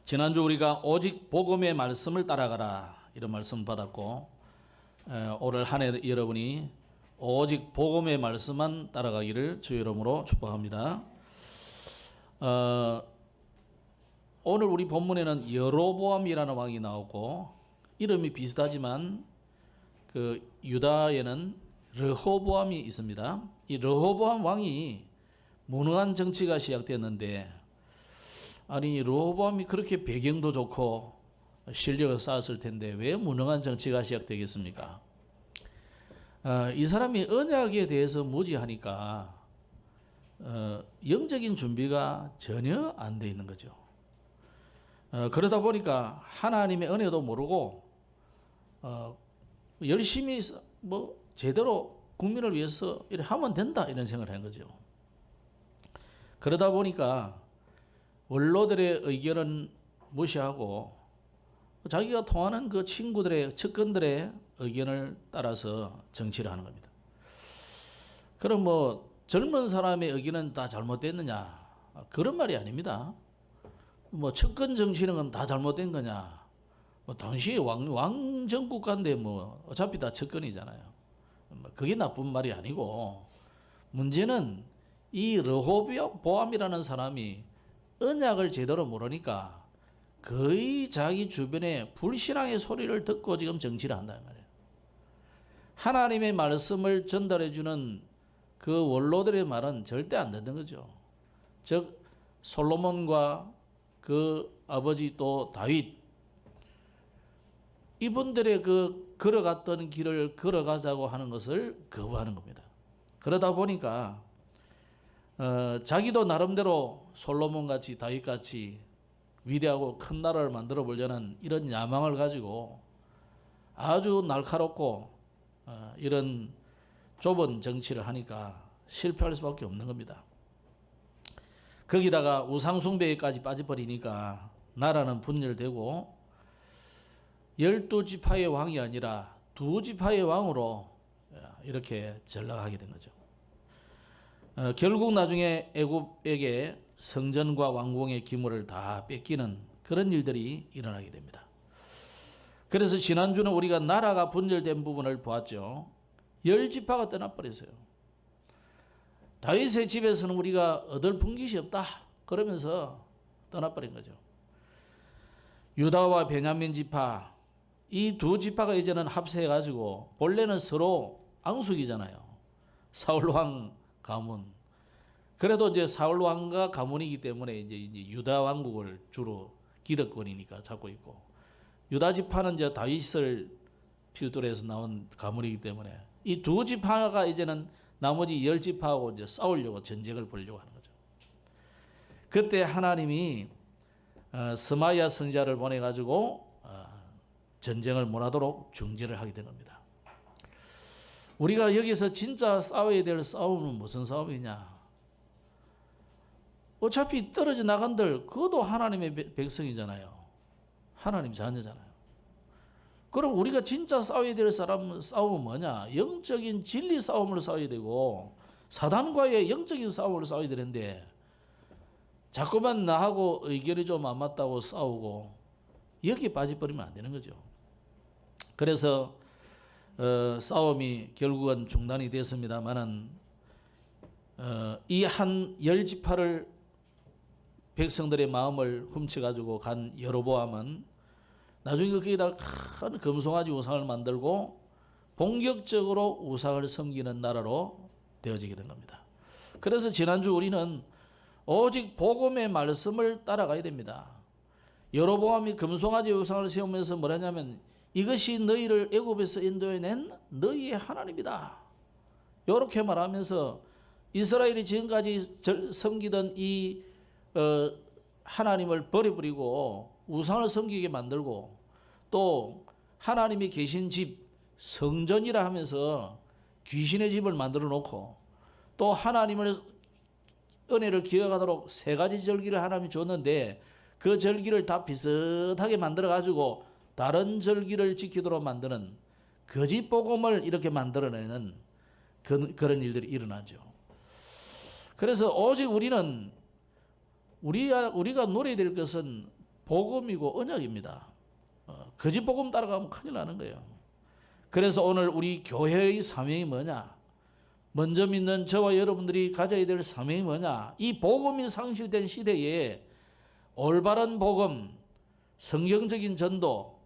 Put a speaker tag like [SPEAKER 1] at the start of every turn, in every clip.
[SPEAKER 1] 지난주 우리가 오직 복음의 말씀을 따라가라 이런 말씀을 받았고 오늘 한 해 여러분이 오직 복음의 말씀만 따라가기를 주의 이름으로 축복합니다. 오늘 우리 본문에는 여로보암이라는 왕이 나오고 이름이 비슷하지만 그 유다에는 르호보암이 있습니다. 이 르호보암 왕이 무능한 정치가 시작되었는데 아니 르호보암이 그렇게 배경도 좋고 실력을 쌓았을 텐데 왜 무능한 정치가 시작되겠습니까? 이 사람이 언약에 대해서 무지하니까 영적인 준비가 전혀 안 돼 있는 거죠. 그러다 보니까 하나님의 은혜도 모르고 열심히 뭐 제대로 국민을 위해서 이렇게 하면 된다 이런 생각을 한 거죠. 그러다 보니까 원로들의 의견은 무시하고 자기가 통하는 그 친구들의 측근들의 의견을 따라서 정치를 하는 겁니다. 그럼 뭐 젊은 사람의 의견은 다 잘못됐느냐? 그런 말이 아닙니다. 뭐 측근 정치는 건 다 잘못된 거냐? 뭐 당시 왕정국가인데 뭐 어차피 다 측근이잖아요. 그게 나쁜 말이 아니고 문제는 이 르호보암이라는 사람이 언약을 제대로 모르니까 거의 자기 주변에 불신앙의 소리를 듣고 지금 정치를 한단 말이에요. 하나님의 말씀을 전달해주는 그 원로들의 말은 절대 안 듣는 거죠. 즉 솔로몬과 그 아버지 또 다윗 이분들의 그 걸어갔던 길을 걸어가자고 하는 것을 거부하는 겁니다. 그러다 보니까 자기도 나름대로 솔로몬같이 다윗같이 위대하고 큰 나라를 만들어 보려는 이런 야망을 가지고 아주 날카롭고 이런 좁은 정치를 하니까 실패할 수밖에 없는 겁니다. 거기다가 우상숭배까지 빠져버리니까 나라는 분열되고 12지파의 왕이 아니라 2지파의 왕으로 이렇게 전락하게 된 거죠. 결국 나중에 애굽에게 성전과 왕궁의 기물을 다 뺏기는 그런 일들이 일어나게 됩니다. 그래서 지난주는 우리가 나라가 분열된 부분을 보았죠. 10지파가 떠나버렸어요. 다윗의 집에서는 우리가 얻을 분깃이 없다 그러면서 떠나버린 거죠. 유다와 베냐민 지파 이 2지파가 이제는 합세해가지고 본래는 서로 앙숙이잖아요. 사울왕 가문. 그래도 이제 사울왕과 가문이기 때문에 이제 유다 왕국을 주로 기득권이니까 잡고 있고 유다 지파는 이제 다윗을 필두로 해서 나온 가문이기 때문에 이 2지파가 이제는 나머지 10지파하고 이제 싸우려고 전쟁을 벌려고 하는 거죠. 그때 하나님이 스마야 선지자를 보내가지고 전쟁을 못하도록 중지를 하게 된 겁니다. 우리가 여기서 진짜 싸워야 될 싸움은 무슨 싸움이냐? 어차피 떨어져 나간들 그것도 하나님의 백성이잖아요. 하나님 자녀잖아요. 그럼 우리가 진짜 싸워야 될 싸움은 뭐냐? 영적인 진리 싸움을 싸워야 되고 사단과의 영적인 싸움을 싸워야 되는데 자꾸만 나하고 의견이 좀 안 맞다고 싸우고 여기에 빠져버리면 안 되는 거죠. 그래서 싸움이 결국은 중단이 됐습니다만은 이 한 10지파를 백성들의 마음을 훔쳐가지고 간 여로보암은 나중에 거기다 큰 금송아지 우상을 만들고 본격적으로 우상을 섬기는 나라로 되어지게 된 겁니다. 그래서 지난주 우리는 오직 복음의 말씀을 따라가야 됩니다. 여로보암이 금송아지 우상을 세우면서 뭐라냐면 이것이 너희를 애굽에서 인도해낸 너희의 하나님이다. 이렇게 말하면서 이스라엘이 지금까지 섬기던 이 하나님을 버려버리고 우상을 섬기게 만들고 또 하나님이 계신 집 성전이라 하면서 귀신의 집을 만들어 놓고 또 하나님을 은혜를 기억하도록 3가지 절기를 하나님이 줬는데 그 절기를 다 비슷하게 만들어 가지고 다른 절기를 지키도록 만드는 거짓 복음을 이렇게 만들어내는 그런 일들이 일어나죠. 그래서 오직 우리는 우리가 노려야 될 것은 복음이고 언약입니다. 거짓 복음 따라가면 큰일 나는 거예요. 그래서 오늘 우리 교회의 사명이 뭐냐? 먼저 믿는 저와 여러분들이 가져야 될 사명이 뭐냐? 이 복음이 상실된 시대에 올바른 복음, 성경적인 전도,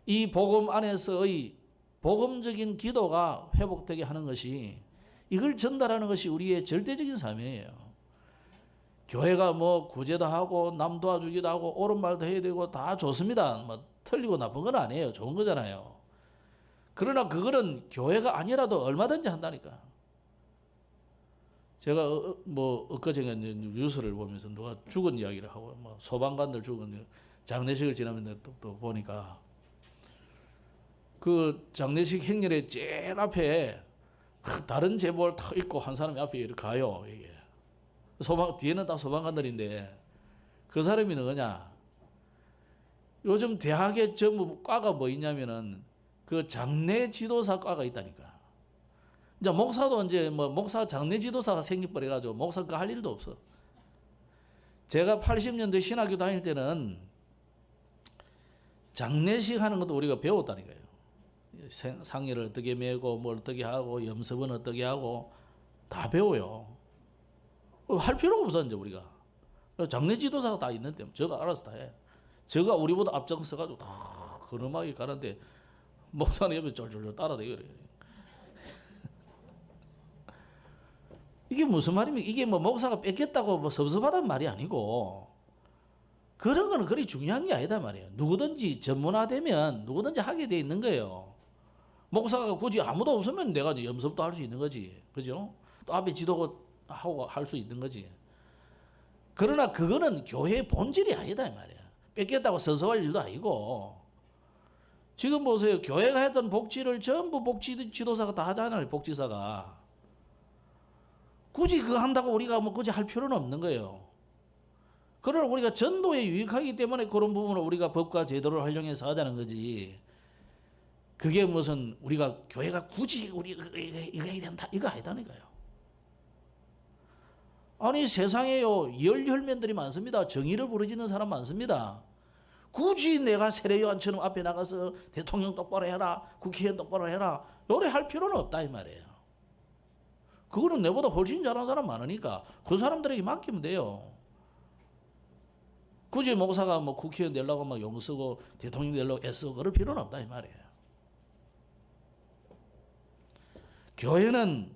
[SPEAKER 1] 이 복음 안에서의 복음적인 기도가 회복되게 하는 것이, 이걸 전달하는 것이 우리의 절대적인 사명이에요. 교회가 뭐 구제도 하고 남 도와주기도 하고 옳은 말도 해야 되고 다 좋습니다. 뭐 틀리고 나쁜 건 아니에요. 좋은 거잖아요. 그러나 그거는 교회가 아니라도 얼마든지 한다니까. 제가 엊그제 뉴스를 보면서 누가 죽은 이야기를 하고, 뭐 소방관들 죽은 장례식을 지나면 또 보니까 그 장례식 행렬의 제일 앞에 다른 제복을 탁 입고 한 사람이 앞에 이렇게 가요. 이게 뒤에는 다 소방관들인데, 그 사람이 누구냐? 요즘 대학에 전부 과가 뭐 있냐면은 그 장례 지도사 과가 있다니까. 이제 목사도 이제 뭐 목사 장례 지도사가 생겨버려가지고 목사 그거 할 일도 없어. 제가 80년대 신학교 다닐 때는 장례식 하는 것도 우리가 배웠다니까요. 상의를 어떻게 메고 뭘 어떻게 하고 염습은 어떻게 하고 다 배워요. 할 필요가 없어 이제 우리가. 장례 지도사가 다 있는데 저가 알아서 다 해. 저가 우리보다 앞장서가지고 다 걸음하게 가는데 목사는 옆에 쫄쫄쫄 따라다니고 그래요. 이게 무슨 말입니까? 이게 뭐 목사가 뺏겼다고 뭐 섭섭하단 말이 아니고, 그런 거는 그리 중요한 게 아니다 말이에요. 누구든지 전문화되면 누구든지 하게 돼 있는 거예요. 목사가 굳이 아무도 없으면 내가 염습도 할 수 있는 거지. 그죠? 또 앞에 지도고 하고 할 수 있는 거지. 그러나 그거는 교회의 본질이 아니다 이 말이야. 뺏겼다고 섭섭할 일도 아니고. 지금 보세요. 교회가 했던 복지를 전부 복지 지도사가 다 하잖아요. 복지사가. 굳이 그거 한다고 우리가 뭐 굳이 할 필요는 없는 거예요. 그러나 우리가 전도에 유익하기 때문에 그런 부분을 우리가 법과 제도를 활용해서 하자는 거지. 그게 무슨 우리가 교회가 굳이 우리 이거 해야 된다 이거 아니다니까요. 아니 세상에요 열혈면들이 많습니다. 정의를 부르짖는 사람 많습니다. 굳이 내가 세례요한처럼 앞에 나가서 대통령 똑바로 해라, 국회의원 똑바로 해라, 요래 할 필요는 없다 이 말이에요. 그거는 내보다 훨씬 잘하는 사람 많으니까 그 사람들에게 맡기면 돼요. 굳이 목사가 뭐 국회의원 되려고 막 용 쓰고 대통령 되려고 애쓰고 그럴 필요는 없다 이 말이에요. 교회는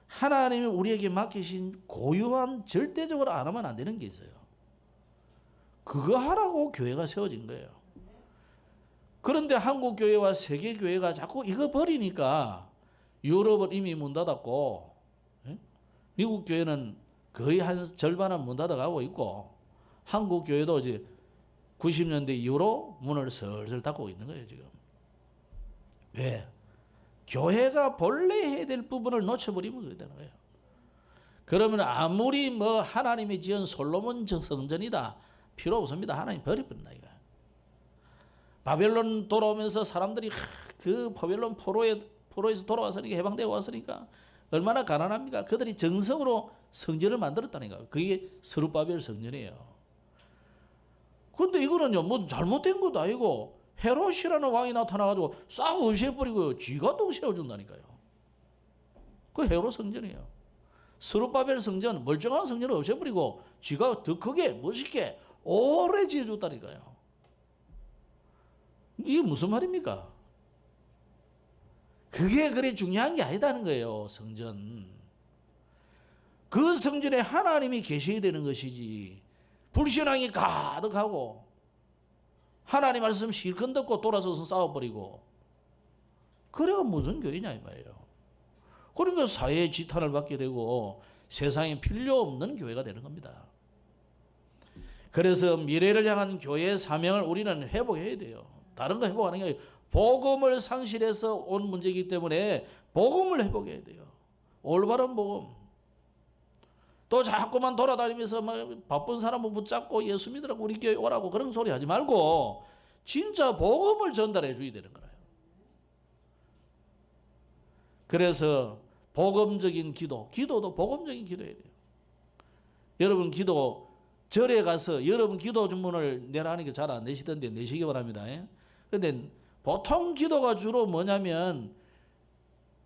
[SPEAKER 1] 하나님이 우리에게 맡기신 고유한 절대적으로 안 하면 안 되는 게 있어요. 그거 하라고 교회가 세워진 거예요. 그런데 한국 교회와 세계 교회가 자꾸 이거 버리니까 유럽은 이미 문 닫았고, 미국 교회는 거의 한 절반은 문 닫아가고 있고, 한국 교회도 이제 90년대 이후로 문을 슬슬 닫고 있는 거예요 지금. 왜? 교회가 본래 해야 될 부분을 놓쳐버리면 그렇게 되는 거예요. 그러면 아무리 뭐 하나님이 지은 솔로몬 성전이다 필요 없습니다. 하나님 버려버린다 이거. 바벨론 돌아오면서 사람들이 그 바벨론 포로에서 돌아왔으니까, 해방되어 왔으니까 얼마나 가난합니까? 그들이 정성으로 성전을 만들었다니까. 그게 스룹바벨 성전이에요. 근데 이거는요 뭐 잘못된 것도 아니고 헤롯이라는 왕이 나타나가지고 싹 없애버리고 쥐가 또 세워준다니까요. 그 헤롯 성전이에요. 스룹바벨 성전, 멀쩡한 성전을 없애버리고 쥐가 더 크게 멋있게 오래 지어줬다니까요. 이게 무슨 말입니까? 그게 그리 중요한 게 아니다는 거예요. 성전. 그 성전에 하나님이 계셔야 되는 것이지, 불신앙이 가득하고 하나님 말씀 실컷 듣고 돌아서서 싸워버리고 그래가 무슨 교회냐 이 말이에요. 그러니까 사회의 지탄을 받게 되고 세상에 필요 없는 교회가 되는 겁니다. 그래서 미래를 향한 교회의 사명을 우리는 회복해야 돼요. 다른 거 회복하는 게 아니라 복음을 상실해서 온 문제이기 때문에 복음을 회복해야 돼요. 올바른 복음. 또 자꾸만 돌아다니면서 막 바쁜 사람을 붙잡고 예수 믿으라고 우리 교회 오라고 그런 소리 하지 말고 진짜 복음을 전달해 줘야 되는 거예요. 그래서 복음적인 기도도 복음적인 기도해야 돼요. 여러분 기도 절에 가서 여러분 기도 주문을 내라는 게 잘 안 내시던데 내시기 바랍니다. 그런데 보통 기도가 주로 뭐냐면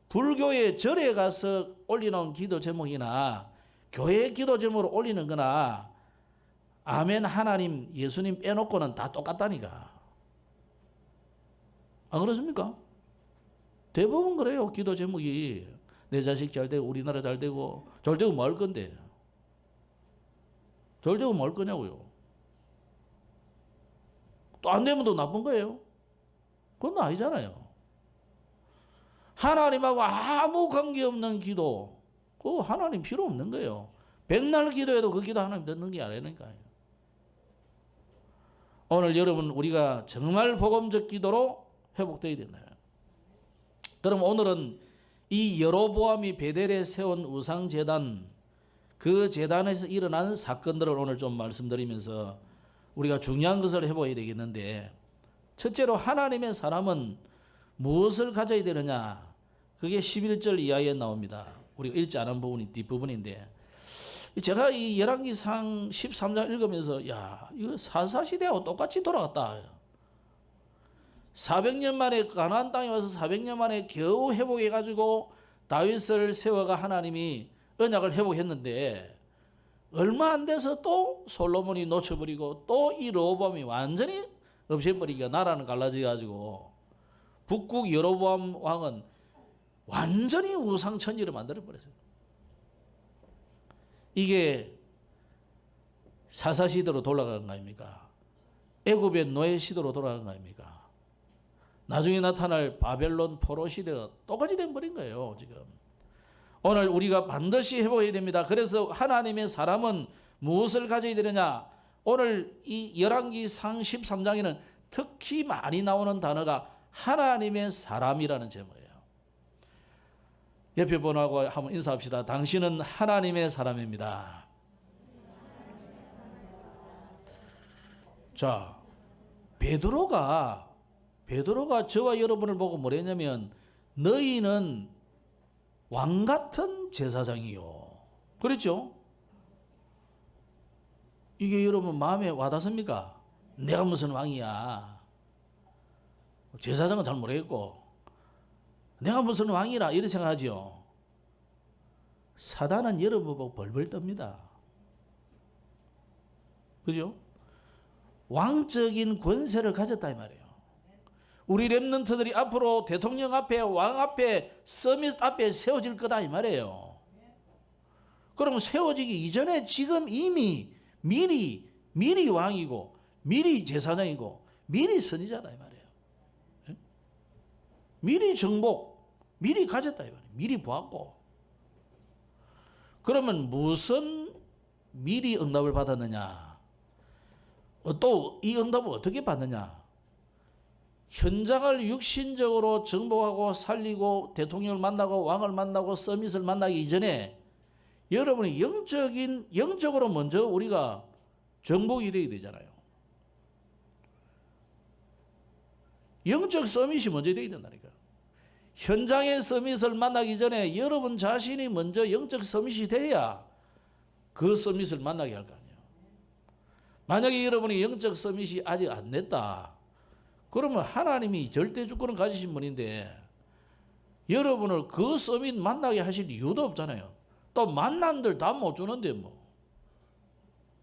[SPEAKER 1] 불교의 절에 가서 올리는 기도 제목이나 교회 기도 제목으로 올리는 거나 아멘 하나님 예수님 빼놓고는 다 똑같다니까. 안 그렇습니까? 대부분 그래요. 기도 제목이 내 자식 잘 되고 우리나라 잘 되고 잘 되고 뭐 할 건데. 잘 되고 뭐 할 거냐고요. 또 안 되면 더 나쁜 거예요. 그건 아니잖아요. 하나님하고 아무 관계없는 기도, 그거 하나님 필요 없는 거예요. 백날 기도해도 그 기도 하나님 듣는 게 아니니까요. 오늘 여러분 우리가 정말 복음적 기도로 회복되어야 된다. 그럼 오늘은 이 여로보암이 베델에 세운 우상제단, 그 제단에서 일어난 사건들을 오늘 좀 말씀드리면서 우리가 중요한 것을 해봐야 되겠는데, 첫째로 하나님의 사람은 무엇을 가져야 되느냐? 그게 11절 이하에 나옵니다. 우리가 읽지 않은 부분이 뒷부분인데, 제가 이 열왕기상 13장 읽으면서 야, 이거 사사시대하고 똑같이 돌아갔다. 400년 만에 가나안 땅에 와서 400년 만에 겨우 회복해가지고 다윗을 세워가 하나님이 언약을 회복했는데 얼마 안 돼서 또 솔로몬이 놓쳐버리고 또 이 르호보암이 완전히 없애버리기가 나라는 갈라져가지고 북국 여로보암 왕은 완전히 우상천지를 만들어버렸어요. 이게 사사시대로 돌아간 거 아닙니까? 애굽의 노예 시대로 돌아간 거 아닙니까? 나중에 나타날 바벨론 포로 시대가 똑같이 돼버린 거예요. 지금 오늘 우리가 반드시 해보아야 됩니다. 그래서 하나님의 사람은 무엇을 가져야 되느냐? 오늘 이 열왕기상 13장에는 특히 많이 나오는 단어가 하나님의 사람이라는 제목이에요. 옆에 분하고 한번 인사합시다. 당신은 하나님의 사람입니다. 자, 베드로가 저와 여러분을 보고 뭐랬냐면 너희는 왕 같은 제사장이요. 그랬죠? 이게 여러분 마음에 와닿습니까? 내가 무슨 왕이야. 제사장은 잘 모르겠고 내가 무슨 왕이라 이렇게 생각하죠. 사단은 여러분 보고 벌벌 떱니다. 그죠? 왕적인 권세를 가졌다 이 말이에요. 우리 랩런트들이 앞으로 대통령 앞에 왕 앞에 서밋 앞에 세워질 거다 이 말이에요. 그럼 세워지기 이전에 지금 이미 미리 왕이고 미리 제사장이고 미리 선지자다 이 말이에요. 미리 정복, 미리 가졌다 이 말이에요. 미리 보았고. 그러면 무슨 미리 응답을 받았느냐? 또 이 응답을 어떻게 받느냐? 현장을 육신적으로 정복하고 살리고 대통령을 만나고 왕을 만나고 서밋을 만나기 이전에 여러분이 영적으로 먼저 우리가 정복이 되어야 되잖아요. 영적 서밋이 먼저 되어야 된다니까. 현장의 서밋을 만나기 전에 여러분 자신이 먼저 영적 서밋이 돼야 그 서밋을 만나게 할 거 아니에요. 만약에 여러분이 영적 서밋이 아직 안 됐다. 그러면 하나님이 절대 주권을 가지신 분인데 여러분을 그 서밋 만나게 하실 이유도 없잖아요. 또 만난들 다 못 주는데 뭐.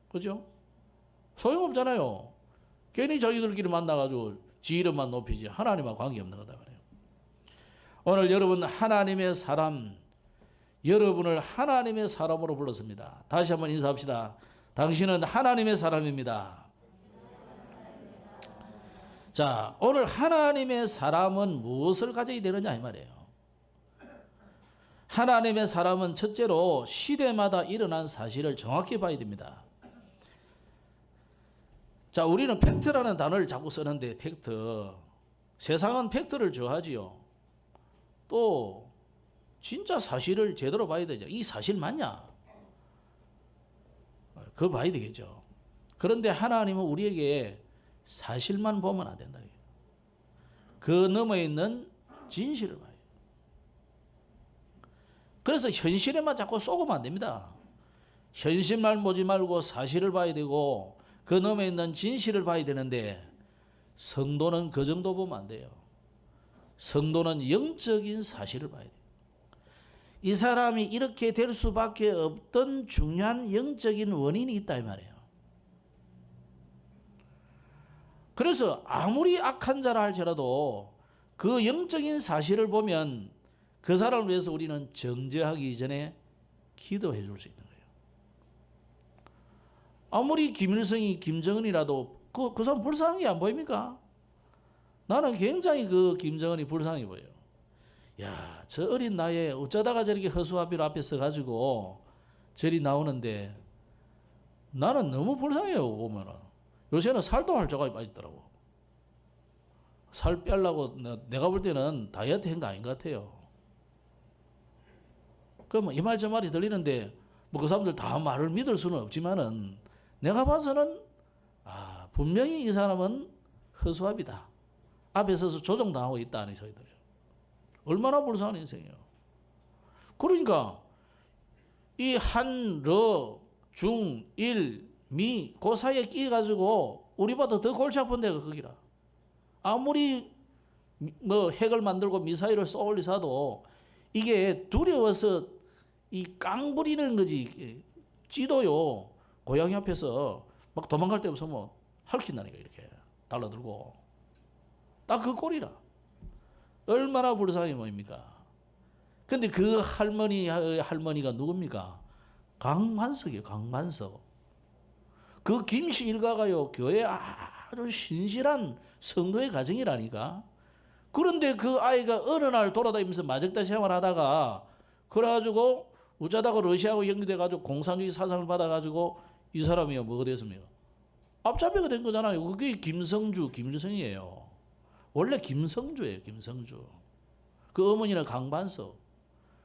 [SPEAKER 1] 그죠? 소용없잖아요. 괜히 자기들끼리 만나가지고 지 이름만 높이지 하나님과 관계없는 거다 그래요. 오늘 여러분 하나님의 사람, 여러분을 하나님의 사람으로 불렀습니다. 다시 한번 인사합시다. 당신은 하나님의 사람입니다. 자, 오늘 하나님의 사람은 무엇을 가져야 되느냐 이 말이에요. 하나님의 사람은 첫째로 시대마다 일어난 사실을 정확히 봐야 됩니다. 자, 우리는 팩트라는 단어를 자꾸 쓰는데 팩트. 세상은 팩트를 좋아하지요. 또 진짜 사실을 제대로 봐야 되죠. 이 사실 맞냐? 그거 봐야 되겠죠. 그런데 하나님은 우리에게 사실만 보면 안 된다. 그 너머에 있는 진실을 봐요. 그래서 현실에만 자꾸 쏘고면 안 됩니다. 현실만 보지 말고 사실을 봐야 되고 그 너머에 있는 진실을 봐야 되는데 성도는 그 정도 보면 안 돼요. 성도는 영적인 사실을 봐야 돼요. 이 사람이 이렇게 될 수밖에 없던 중요한 영적인 원인이 있다 이 말이에요. 그래서 아무리 악한 자라 할지라도 그 영적인 사실을 보면 그 사람을 위해서 우리는 정죄하기 전에 기도해 줄 수 있는 거예요. 아무리 김일성이 김정은이라도 그 사람 불쌍한 게 안 보입니까? 나는 굉장히 그 김정은이 불쌍해 보여요. 야, 저 어린 나이에 어쩌다가 저렇게 허수아비로 앞에 서가지고 저리 나오는데 나는 너무 불쌍해요, 보면은. 요새는 살도 할자가 빠졌더라고. 살 빼려고 내가 볼 때는 다이어트 한 거 아닌 것 같아요. 그럼 이 말 저 말이 들리는데 뭐 그 사람들 다 말을 믿을 수는 없지만은 내가 봐서는 분명히 이 사람은 허수아비다. 앞에 서서 조종당하고 있다는 저희들이에요. 얼마나 불쌍한 인생이에요. 그러니까 이 한, 러, 중, 일, 미, 그 사이에 끼가지고 우리보다 더 골치 아픈 데가 거기라. 아무리 뭐 핵을 만들고 미사일을 쏘올리사도 이게 두려워서 이 깡부리는 거지. 찌도요. 고양이 앞에서 막 도망갈 데 없으면 핥힌다니까 이렇게 달라들고. 딱 그 꼴이라. 얼마나 불쌍해 보입니까? 근데 그 할머니가 누굽니까? 강만석이에요. 강만석. 그 김씨 일가가요. 교회 아주 신실한 성도의 가정이라니까. 그런데 그 아이가 어느 날 돌아다니면서 마적다 생활하다가 그래가지고 어쩌다가 러시아하고 연결돼가지고 공산주의 사상을 받아가지고 이 사람이요 뭐가 됐습니까? 앞잡이가 된 거잖아요. 그게 김성주, 김일성이에요. 원래 김성주예요. 김성주. 그 어머니는 강반석.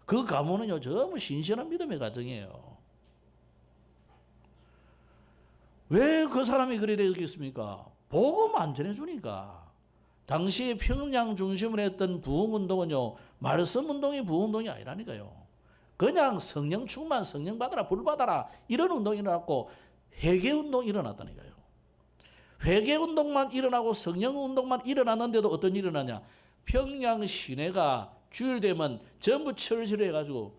[SPEAKER 1] 그 가문은요 전부 신실한 믿음의 가정이에요. 왜 그 사람이 그래 되겠습니까? 복음 안 전해주니까. 당시에 평양 중심으로 했던 부흥운동은요 말씀운동이 부흥운동이 아니라니까요. 그냥 성령 충만, 성령 받아라, 불 받아라 이런 운동이 일어났고 회개운동이 일어났다니까요. 회개운동만 일어나고 성령운동만 일어났는데도 어떤 일이 일어나냐. 평양 시내가 주일 되면 전부 철시를 해가지고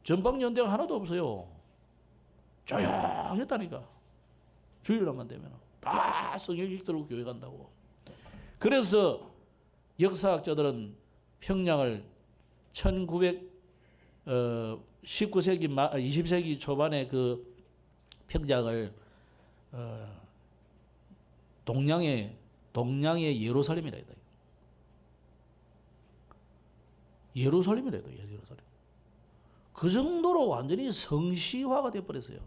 [SPEAKER 1] 전방연대가 하나도 없어요. 조용했다니까. 주일날만 되면 다 성령 읽도록 교회 간다고. 그래서 역사학자들은 평양을 19세기 20세기 초반에 그 평양을 동양의 예루살렘이라 해요. 예루살렘이라 해요. 예루살렘. 그 정도로 완전히 성시화가 되어버렸어요.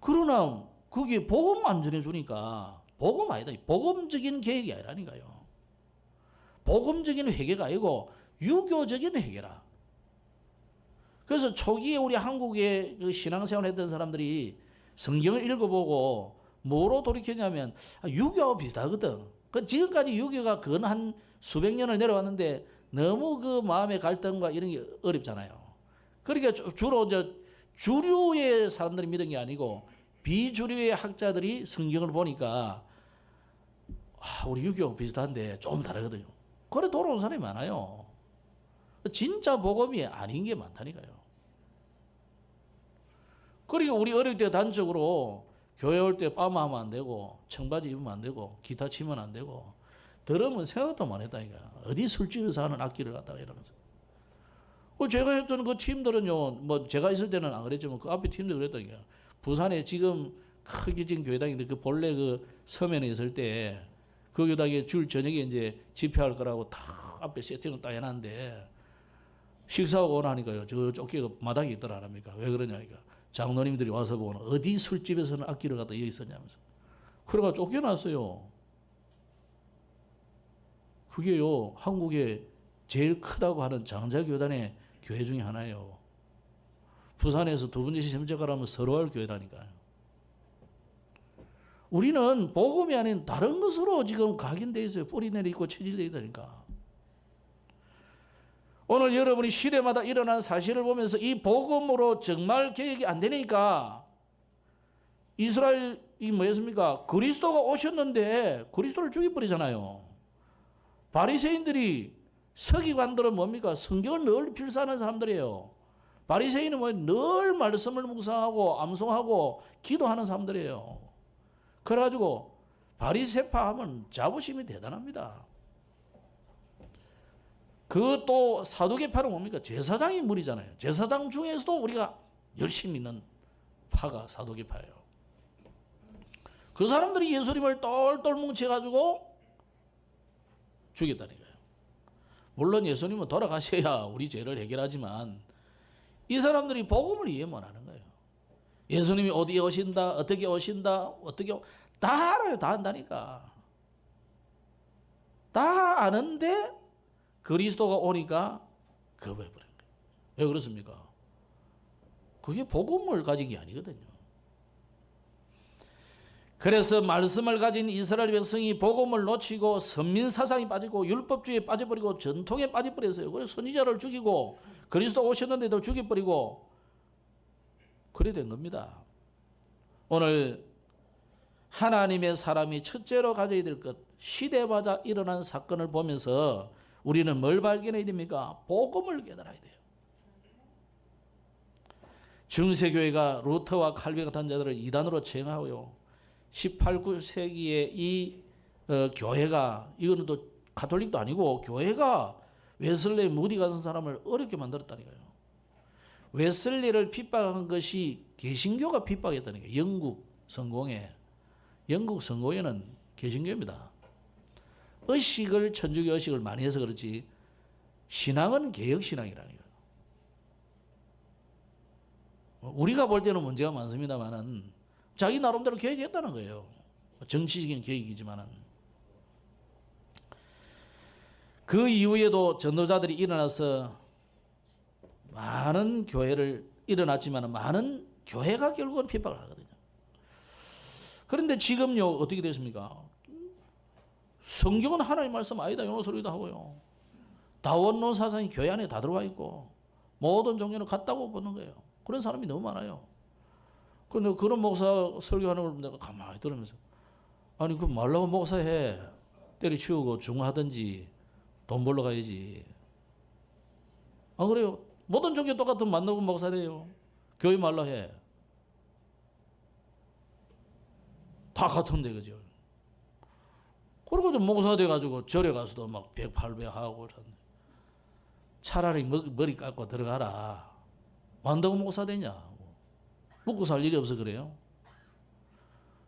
[SPEAKER 1] 그러나 그게 복음 안 전해주니까 복음 아니다. 복음적인 계획이 아니라니까요. 복음적인 회개가 아니고 유교적인 회개라. 그래서 초기에 우리 한국에 그 신앙생활 했던 사람들이 성경을 읽어보고 뭐로 돌이켰냐면 유교하고 비슷하거든. 지금까지 유교가 근 한 수백 년을 내려왔는데 너무 그 마음의 갈등과 이런 게 어렵잖아요. 그러니까 주로 주류의 사람들이 믿은 게 아니고 비주류의 학자들이 성경을 보니까 우리 유교하고 비슷한데 조금 다르거든요. 그래 돌아온 사람이 많아요. 진짜 복음이 아닌 게 많다니까요. 그러니까 우리 어릴 때 단적으로 교회 올 때 빠마하면 안 되고 청바지 입으면 안 되고 기타 치면 안 되고 들으면 생각도 안 했다니까. 어디 술집에서 하는 악기를 갖다가 이러면서. 제가 했던 그 팀들은요, 뭐 제가 있을 때는 안 그랬지만 그 앞에 팀들 그랬다니까. 부산에 지금 크게 지금 교회당인데 그 본래 그 서면에 있을 때 그 교당에 줄 저녁에 이제 집회할 거라고 다 앞에 세팅을 딱 해놨는데 식사하고 나니까요. 저 쫓기가 마당에 있더라 합니까? 왜 그러냐니까. 장로님들이 와서 보고는 어디 술집에서는 악기를 갖다 여기 있었냐면서. 그래가 쫓겨났어요. 그게요, 한국에 제일 크다고 하는 장자교단의 교회 중에 하나예요. 부산에서 두 번째 심적하라면 서로할 교회라니까요. 우리는 복음이 아닌 다른 것으로 지금 각인되어 있어요. 뿌리 내리고 체질되어 있다니까. 오늘 여러분이 시대마다 일어난 사실을 보면서 이 복음으로 정말 개혁이 안 되니까 이스라엘이 뭐였습니까? 그리스도가 오셨는데 그리스도를 죽여버리잖아요. 바리새인들이 서기관들은 뭡니까? 성경을 늘 필사하는 사람들이에요. 바리새인은 뭐 늘 말씀을 묵상하고 암송하고 기도하는 사람들이에요. 그래가지고 바리새파 하면 자부심이 대단합니다. 그 또 사두개파는 뭡니까? 제사장 인물이잖아요. 제사장 중에서도 우리가 열심히 믿는 파가 사두개파예요. 그 사람들이 예수님을 똘똘 뭉쳐가지고 죽였다는 거예요. 물론 예수님은 돌아가셔야 우리 죄를 해결하지만 이 사람들이 복음을 이해 못하는 거예요. 예수님이 어디에 오신다, 어떻게 다 알아요. 다 안다니까. 다 아는데 그리스도가 오니까 거부해버린 거예요. 왜 그렇습니까? 그게 복음을 가진 게 아니거든요. 그래서 말씀을 가진 이스라엘 백성이 복음을 놓치고 선민사상이 빠지고 율법주의에 빠져버리고 전통에 빠져버렸어요. 그래서 선지자를 죽이고 그리스도 오셨는데도 죽여버리고 그래 된 겁니다. 오늘 하나님의 사람이 첫째로 가져야 될 것, 시대마다 일어난 사건을 보면서 우리는 뭘 발견해야 됩니까? 복음을 깨달아야 돼요. 중세교회가 루터와 칼빈 같은 자들을 이단으로 처형하고요. 18, 9세기에 이 교회가, 이거는 또 가톨릭도 아니고 교회가 웨슬리, 무디 같은 사람을 어렵게 만들었다니까요. 웨슬리를 핍박한 것이 개신교가 핍박했다는 거예요. 영국 성공회는 개신교입니다. 의식을 천주교 의식을 많이 해서 그렇지 신앙은 개혁신앙이라는 거예요. 우리가 볼 때는 문제가 많습니다만은 자기 나름대로 계획했다는 거예요. 정치적인 계획이지만은. 그 이후에도 전도자들이 일어나서 많은 교회를 일어났지만 많은 교회가 결국은 핍박을 하거든요. 그런데 지금요 어떻게 됐습니까? 성경은 하나님 말씀 아니다 이런 소리도 하고요. 다원론 사상이 교회 안에 다 들어와 있고 모든 종교는 같다고 보는 거예요. 그런 사람이 너무 많아요. 그런데 그런 목사 설교하는 걸 내가 가만히 들으면서 아니 그 말라고 목사해 때려치우고 중하든지 돈 벌러 가야지. 안 그래요? 모든 종교 똑같은 만나고 목사 돼요. 교회 말로 해. 다 같은데 그죠? 그리고 좀 목사 돼가지고 절에 가서도 막 108배 하고 차라리 머리 깎고 들어가라. 만다고 목사 되냐? 먹고 살 일이 없어 그래요?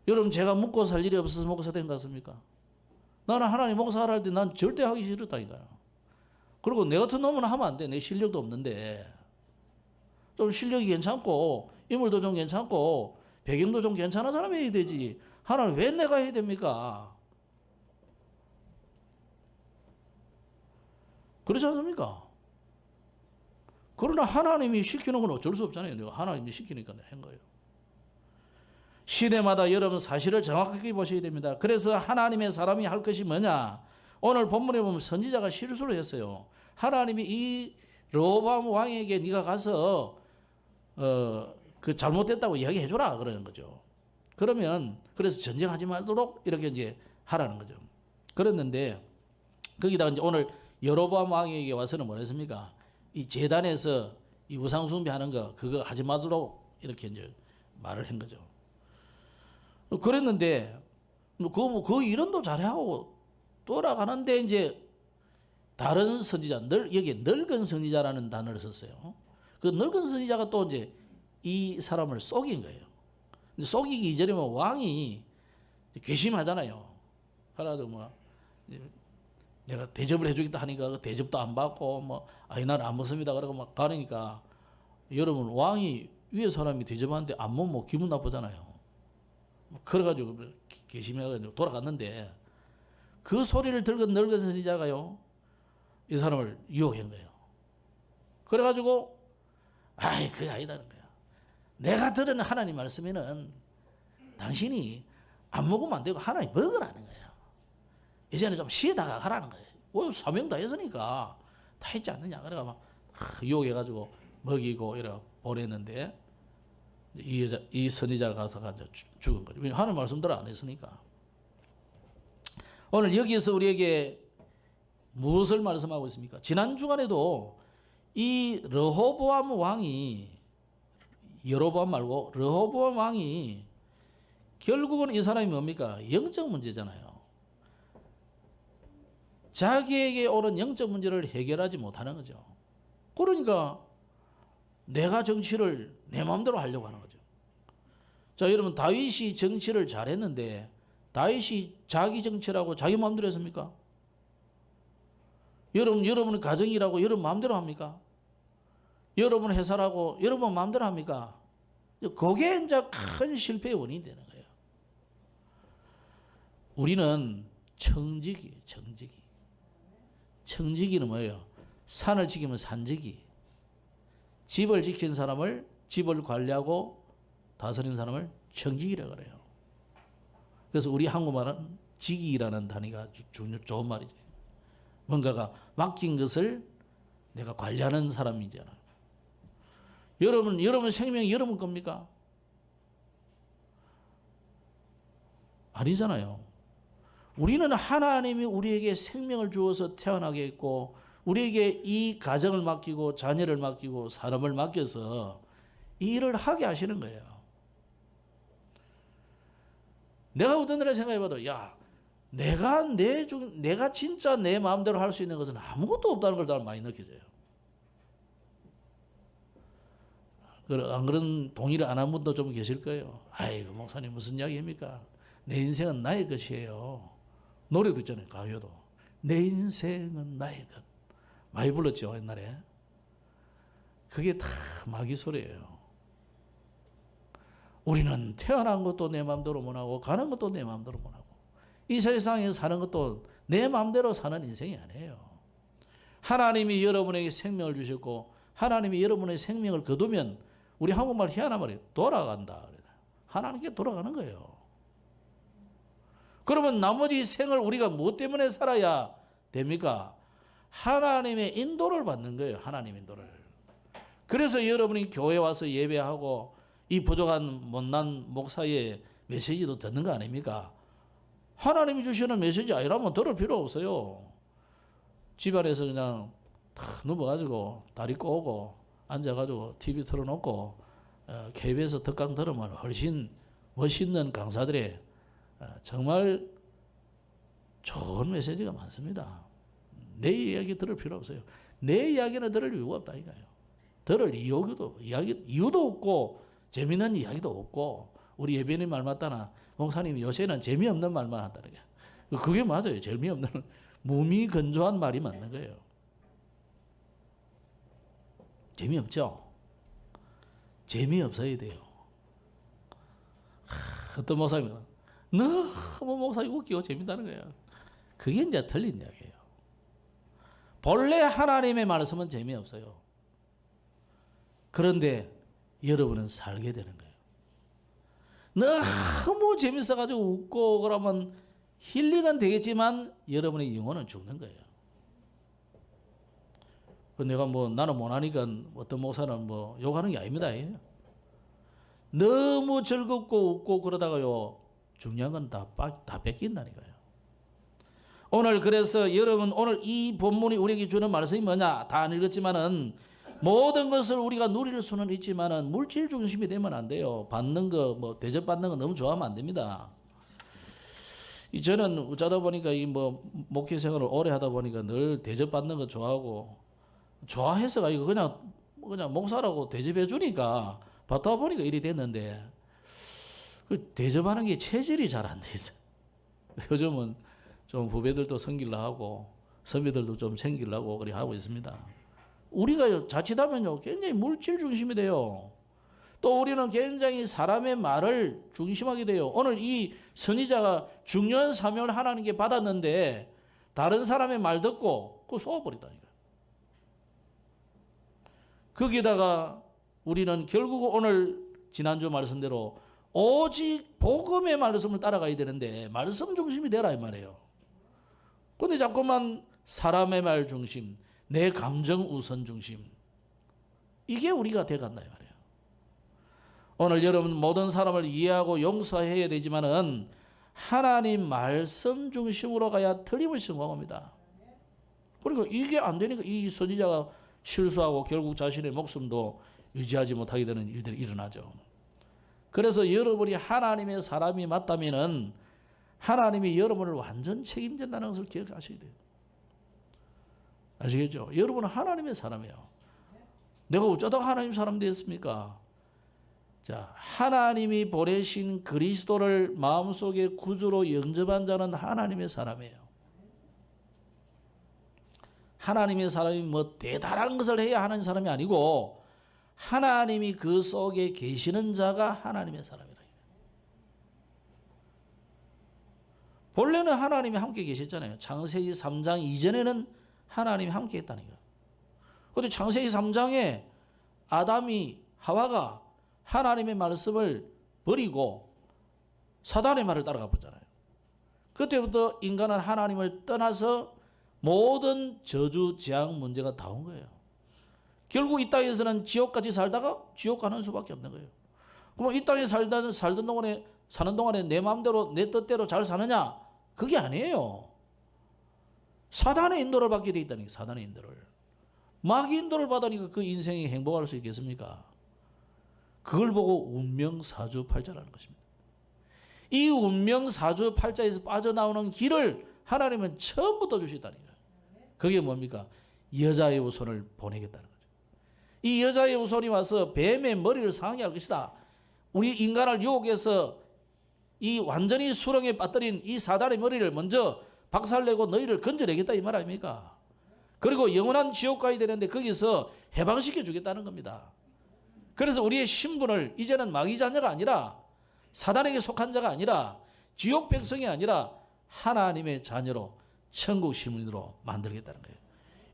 [SPEAKER 1] 여러분 제가 먹고 살 일이 없어서 목사 된 것 같습니까? 나는 하나님 목사를 할 때 난 절대 하기 싫었다니까요. 그리고 내 같은 놈은 하면 안 돼. 내 실력도 없는데. 좀 실력이 괜찮고 인물도 좀 괜찮고 배경도 좀 괜찮은 사람이 해야 되지. 하나님 왜 내가 해야 됩니까? 그렇지 않습니까? 그러나 하나님이 시키는 건 어쩔 수 없잖아요. 내가 하나님이 시키니까 한 거예요. 시대마다 여러분 사실을 정확하게 보셔야 됩니다. 그래서 하나님의 사람이 할 것이 뭐냐? 오늘 본문에 보면 선지자가 실수를 했어요. 하나님이 이 르호보암 왕에게 네가 가서 그 잘못됐다고 이야기해 주라 그러는 거죠. 그러면 그래서 전쟁하지 말도록 이렇게 이제 하라는 거죠. 그랬는데 거기다가 이제 오늘 여로보암 왕에게 와서는 뭐 했습니까? 이 제단에서 이 우상 숭배하는 거 그거 하지 말도록 이렇게 이제 말을 한 거죠. 그랬는데 그 일은도 잘하고 돌아가는데 이제 다른 선지자 여기에 늙은 선지자라는 단어를 썼어요. 그 늙은 선지자가 또 이제 이 사람을 속인 거예요. 근데 속이기 이전이면 왕이 괘씸하잖아요. 그래가지고 뭐 내가 대접을 해주겠다 하니까 그 대접도 안 받고 뭐 아니 나는 안 먹습니다 그러고 막 가니까 여러분 왕이 위에 사람이 대접하는데 안 먹으면 기분 나쁘잖아요. 그래가지고 괘씸해가지고 돌아갔는데 그 소리를 들은 늙은 선지자가요 이 사람을 유혹한 거예요. 그래가지고 아이 그게 아니다는 거야. 내가 들은 하나님 말씀에는 당신이 안 먹으면 안 되고 하나님 먹으라는 거예요. 이제는 좀 쉬다가 가라는 거예요. 사명 다 했으니까 다 있지 않느냐. 그래가 막 유혹해가지고 먹이고 이래 보냈는데 이 선지자가 가서 죽은 거죠. 하나님 말씀대로 안 했으니까. 오늘 여기에서 우리에게 무엇을 말씀하고 있습니까? 지난 주간에도 이 르호보암 왕이, 여로보암 말고 르호보암 왕이 결국은 이 사람이 뭡니까? 영적 문제잖아요. 자기에게 오는 영적 문제를 해결하지 못하는 거죠. 그러니까 내가 정치를 내 마음대로 하려고 하는 거죠. 자, 여러분, 다윗이 정치를 잘했는데 다윗이 자기 정치라고 자기 마음대로 했습니까? 여러분의 가정이라고 여러분 마음대로 합니까? 여러분 회사라고 여러분 마음대로 합니까? 그게 이제 큰 실패의 원인이 되는 거예요. 우리는 청지기예요, 청지기. 청지기는 뭐예요? 산을 지키면 산지기. 집을 지킨 사람을, 집을 관리하고 다스리는 사람을 청지기라고 그래요. 그래서 우리 한국말은 지기라는 단위가 좋은 말이죠. 뭔가가 맡긴 것을 내가 관리하는 사람이잖아요. 여러분 생명이 여러분 겁니까? 아니잖아요. 우리는 하나님이 우리에게 생명을 주어서 태어나게 했고 우리에게 이 가정을 맡기고 자녀를 맡기고 사람을 맡겨서 이 일을 하게 하시는 거예요. 내가 어떤 날에 생각해봐도 내가 진짜 내 마음대로 할 수 있는 것은 아무것도 없다는 걸 나는 많이 느껴져요. 안 그런 동의를 안 한 분도 좀 계실 거예요. 아이고 목사님 무슨 이야기입니까? 내 인생은 나의 것이에요. 노래도 있잖아요. 가요도. 내 인생은 나의 것. 많이 불렀죠 옛날에. 그게 다 마귀 소리예요. 우리는 태어난 것도 내 마음대로 못하고 가는 것도 내 마음대로 못하고 이 세상에 사는 것도 내 마음대로 사는 인생이 아니에요. 하나님이 여러분에게 생명을 주셨고 하나님이 여러분의 생명을 거두면 우리 한국말 희한한 말이에요. 돌아간다. 하나님께 돌아가는 거예요. 그러면 나머지 생을 우리가 무엇 때문에 살아야 됩니까? 하나님의 인도를 받는 거예요. 하나님 인도를. 그래서 여러분이 교회 와서 예배하고 이 부족한 못난 목사의 메시지도 듣는 거 아닙니까? 하나님이 주시는 메시지 아니라면 들을 필요 없어요. 집안에서 그냥 탁 누워가지고 다리 꼬고 앉아가지고 TV 틀어놓고 KBS 특강 들으면 훨씬 멋있는 강사들의 정말 좋은 메시지가 많습니다. 내 이야기 들을 필요 없어요. 내 이야기는 들을 이유가 없다니까요. 들을 이유도 없고 재미있는 이야기도 없고 우리 예배님 말 맞다나 목사님이 요새는 재미없는 말만 한다는 게 그게 맞아요. 재미없는 무미건조한 말이 맞는 거예요. 재미없죠? 재미없어야 돼요. 어떤 목사님은 너무 목사님 웃기고 재밌다는 거예요. 그게 이제 틀린 이야기예요. 본래 하나님의 말씀은 재미없어요. 그런데 여러분은 살게 되는 거예요. 너무 재밌어가지고 웃고 그러면 힐링은 되겠지만 여러분의 영혼은 죽는 거예요. 내가 나는 못하니까 어떤 목사는 욕하는 게 아닙니다. 너무 즐겁고 웃고 그러다가요 중요한 건 다 뺏긴다니까요. 오늘 그래서 여러분 오늘 이 본문이 우리에게 주는 말씀이 뭐냐 다 안 읽었지만은 모든 것을 우리가 누릴 수는 있지만은 물질 중심이 되면 안 돼요. 받는 거 대접받는 거 너무 좋아하면 안 됩니다. 저는 어쩌다 보니까 목회 생활을 오래 하다 보니까 늘 대접받는 거 좋아해서가 이거 그냥 목사라고 대접해 주니까 받다 보니까 일이 됐는데 그 대접하는 게 체질이 잘 안 돼 있어요. 요즘은 좀 후배들도 섬기려고 하고 선배들도 좀 챙기려고 그렇게 하고 있습니다. 우리가 자칫하면요 굉장히 물질 중심이 돼요. 또 우리는 굉장히 사람의 말을 중심하게 돼요. 오늘 이 선지자가 중요한 사명을 하나님께 받았는데 다른 사람의 말 듣고 그거 쏘아버린다니까요. 거기다가 우리는 결국 오늘 지난주 말씀대로 오직 복음의 말씀을 따라가야 되는데 말씀 중심이 되라 이 말이에요. 근데 자꾸만 사람의 말 중심, 내 감정 우선 중심. 이게 우리가 돼간다 이 말이에요. 오늘 여러분 모든 사람을 이해하고 용서해야 되지만은 하나님 말씀 중심으로 가야 틀림없이 성공합니다. 그리고 이게 안 되니까 이 선지자가 실수하고 결국 자신의 목숨도 유지하지 못하게 되는 일들이 일어나죠. 그래서 여러분이 하나님의 사람이 맞다면은 하나님이 여러분을 완전 책임진다는 것을 기억하셔야 돼요. 아시겠죠? 여러분은 하나님의 사람이에요. 내가 어쩌다가 하나님 사람 되었습니까? 자, 하나님이 보내신 그리스도를 마음속에 구주로 영접한 자는 하나님의 사람이에요. 하나님의 사람이 뭐 대단한 것을 해야 하는 사람이 아니고 하나님이 그 속에 계시는 자가 하나님의 사람이라. 본래는 하나님이 함께 계셨잖아요. 창세기 3장 이전에는 하나님이 함께 했다는 거예요. 그런데 창세기 3장에 아담이 하와가 하나님의 말씀을 버리고 사단의 말을 따라가 버렸잖아요. 그때부터 인간은 하나님을 떠나서 모든 저주, 재앙 문제가 다 온 거예요. 결국 이 땅에서는 지옥까지 살다가 지옥 가는 수밖에 없는 거예요. 그럼 이 땅에 사는 동안에 내 마음대로 내 뜻대로 잘 사느냐? 그게 아니에요. 사단의 인도를 받게 돼 있다는 게 사단의 인도를. 마귀 인도를 받으니까 그 인생이 행복할 수 있겠습니까? 그걸 보고 운명사주팔자라는 것입니다. 이 운명사주팔자에서 빠져나오는 길을 하나님은 처음부터 주셨다는 거예요. 그게 뭡니까? 여자의 후손을 보내겠다는 거죠. 이 여자의 후손이 와서 뱀의 머리를 상하게 할 것이다. 우리 인간을 유혹해서 이 완전히 수렁에 빠뜨린 이 사단의 머리를 먼저 박살내고 너희를 건져내겠다 이 말 아닙니까? 그리고 영원한 지옥 가야 되는데 거기서 해방시켜 주겠다는 겁니다. 그래서 우리의 신분을 이제는 마귀 자녀가 아니라 사단에게 속한 자가 아니라 지옥 백성이 아니라 하나님의 자녀로 천국 시민으로 만들겠다는 거예요.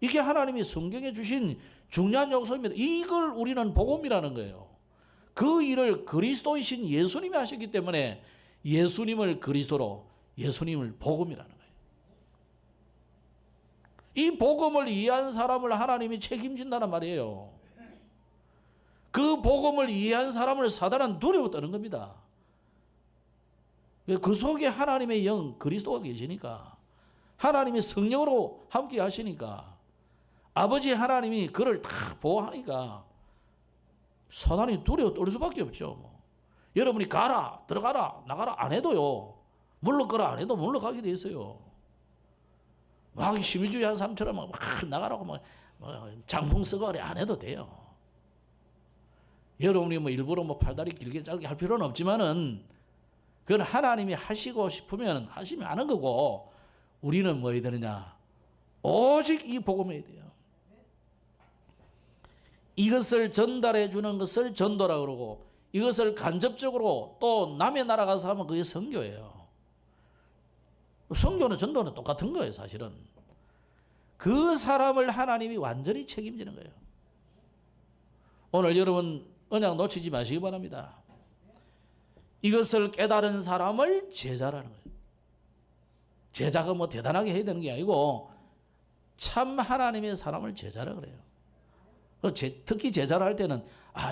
[SPEAKER 1] 이게 하나님이 성경에 주신 중요한 요소입니다. 이걸 우리는 복음이라는 거예요. 그 일을 그리스도이신 예수님이 하셨기 때문에 예수님을 그리스도로, 예수님을 복음이라는 거예요. 이 복음을 이해한 사람을 하나님이 책임진다는 말이에요. 그 복음을 이해한 사람을 사단은 두려워 떠는 겁니다. 그 속에 하나님의 영 그리스도가 계시니까, 하나님의 성령으로 함께 하시니까, 아버지 하나님이 그를 다 보호하니까 사단이 두려워 떨 수밖에 없죠. 여러분이 가라, 들어가라, 나가라 안 해도요, 물러가라 안 해도 물러가게 돼 있어요. 막 시민주의 사람처럼 막 나가라고 막 장풍 쓰고 그래 안 해도 돼요. 여러분이 뭐 일부러 뭐 팔다리 길게 짧게 할 필요는 없지만은 그건 하나님이 하시고 싶으면 하시면 하는 거고, 우리는 뭐 해야 되느냐? 오직 이 복음을 해야 돼요. 이것을 전달해 주는 것을 전도라 그러고, 이것을 간접적으로 또 남의 나라 가서 하면 그게 선교예요. 선교는 전도는 똑같은 거예요, 사실은. 그 사람을 하나님이 완전히 책임지는 거예요. 오늘 여러분 언약 놓치지 마시기 바랍니다. 이것을 깨달은 사람을 제자라는 거예요. 제자가 뭐 대단하게 해야 되는 게 아니고 참 하나님의 사람을 제자라 그래요. 특히 제자를 할 때는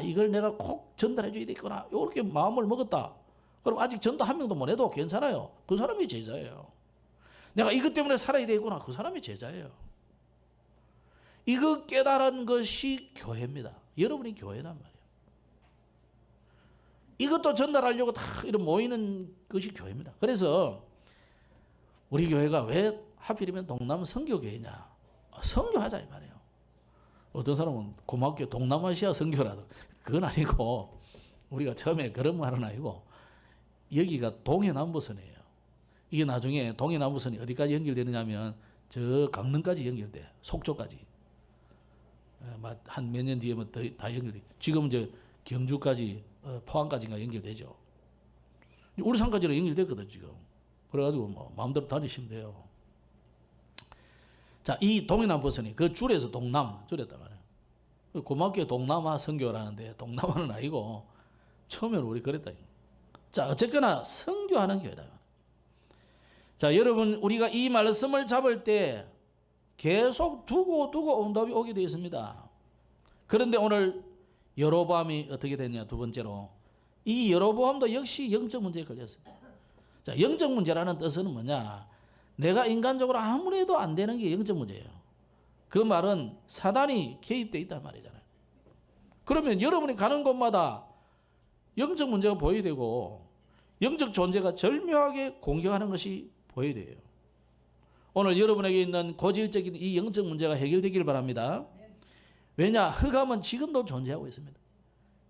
[SPEAKER 1] 이걸 내가 꼭 전달해 줘야 되겠구나, 이렇게 마음을 먹었다. 그럼 아직 전도 한 명도 못 해도 괜찮아요. 그 사람이 제자예요. 내가 이것 때문에 살아야 되겠구나, 그 사람이 제자예요. 이거 깨달은 것이 교회입니다. 여러분이 교회란 말이에요. 이것도 전달하려고 다 이런 모이는 것이 교회입니다. 그래서 우리 교회가 왜 하필이면 동남 선교교회냐? 선교하자 이 말이에요. 어떤 사람은 고맙게 동남아시아 선교라도, 그건 아니고, 우리가 처음에 그런 말은 아니고, 여기가 동해남부선이에요. 이게 나중에 동해남부선이 어디까지 연결되느냐 하면 저 강릉까지 연결돼, 속초까지. 한 몇 년 뒤에면 다 연결돼. 지금 이제 경주까지, 포항까지가 연결되죠. 울산까지는 연결됐거든 지금. 그래가지고 뭐 마음대로 다니시면 돼요. 자, 이 동해남부선이 그 줄에서 동남 줄였단 말이에요. 고맙게 동남아 선교라는데 동남아는 아니고 처음에는 우리 그랬다. 자, 어쨌거나 선교하는 교회다. 자, 여러분 우리가 이 말씀을 잡을 때 계속 두고 응답이 오게 되어 있습니다. 그런데 오늘 여로보암이 어떻게 됐냐? 두 번째로 이 여로보암도 역시 영적 문제에 걸렸습니다. 자, 영적 문제라는 뜻은 뭐냐? 내가 인간적으로 아무리 해도 안 되는 게 영적 문제예요. 그 말은 사단이 개입되어 있단 말이잖아요. 그러면 여러분이 가는 곳마다 영적 문제가 보여야 되고 영적 존재가 절묘하게 공격하는 것이 보여야 돼요. 오늘 여러분에게 있는 고질적인 이 영적 문제가 해결되길 바랍니다. 왜냐? 흑암은 지금도 존재하고 있습니다.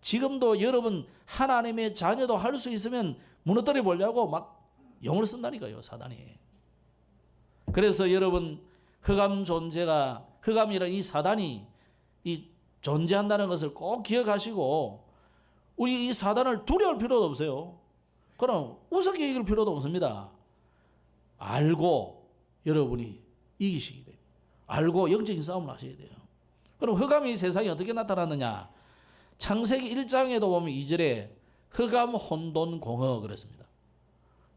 [SPEAKER 1] 지금도 여러분 하나님의 자녀도 할 수 있으면 무너뜨려 보려고 막 영을 쓴다니까요, 사단이. 그래서 여러분 흑암이라는 이 사단이 이 존재한다는 것을 꼭 기억하시고 우리 이 사단을 두려울 필요도 없어요. 그럼 우습게 이길 필요도 없습니다. 알고 여러분이 이기시게 돼요. 알고 영적인 싸움을 하셔야 돼요. 그럼 흑암이 세상에 어떻게 나타났느냐? 창세기 1장에도 보면 2절에 흑암 혼돈 공허 그랬습니다.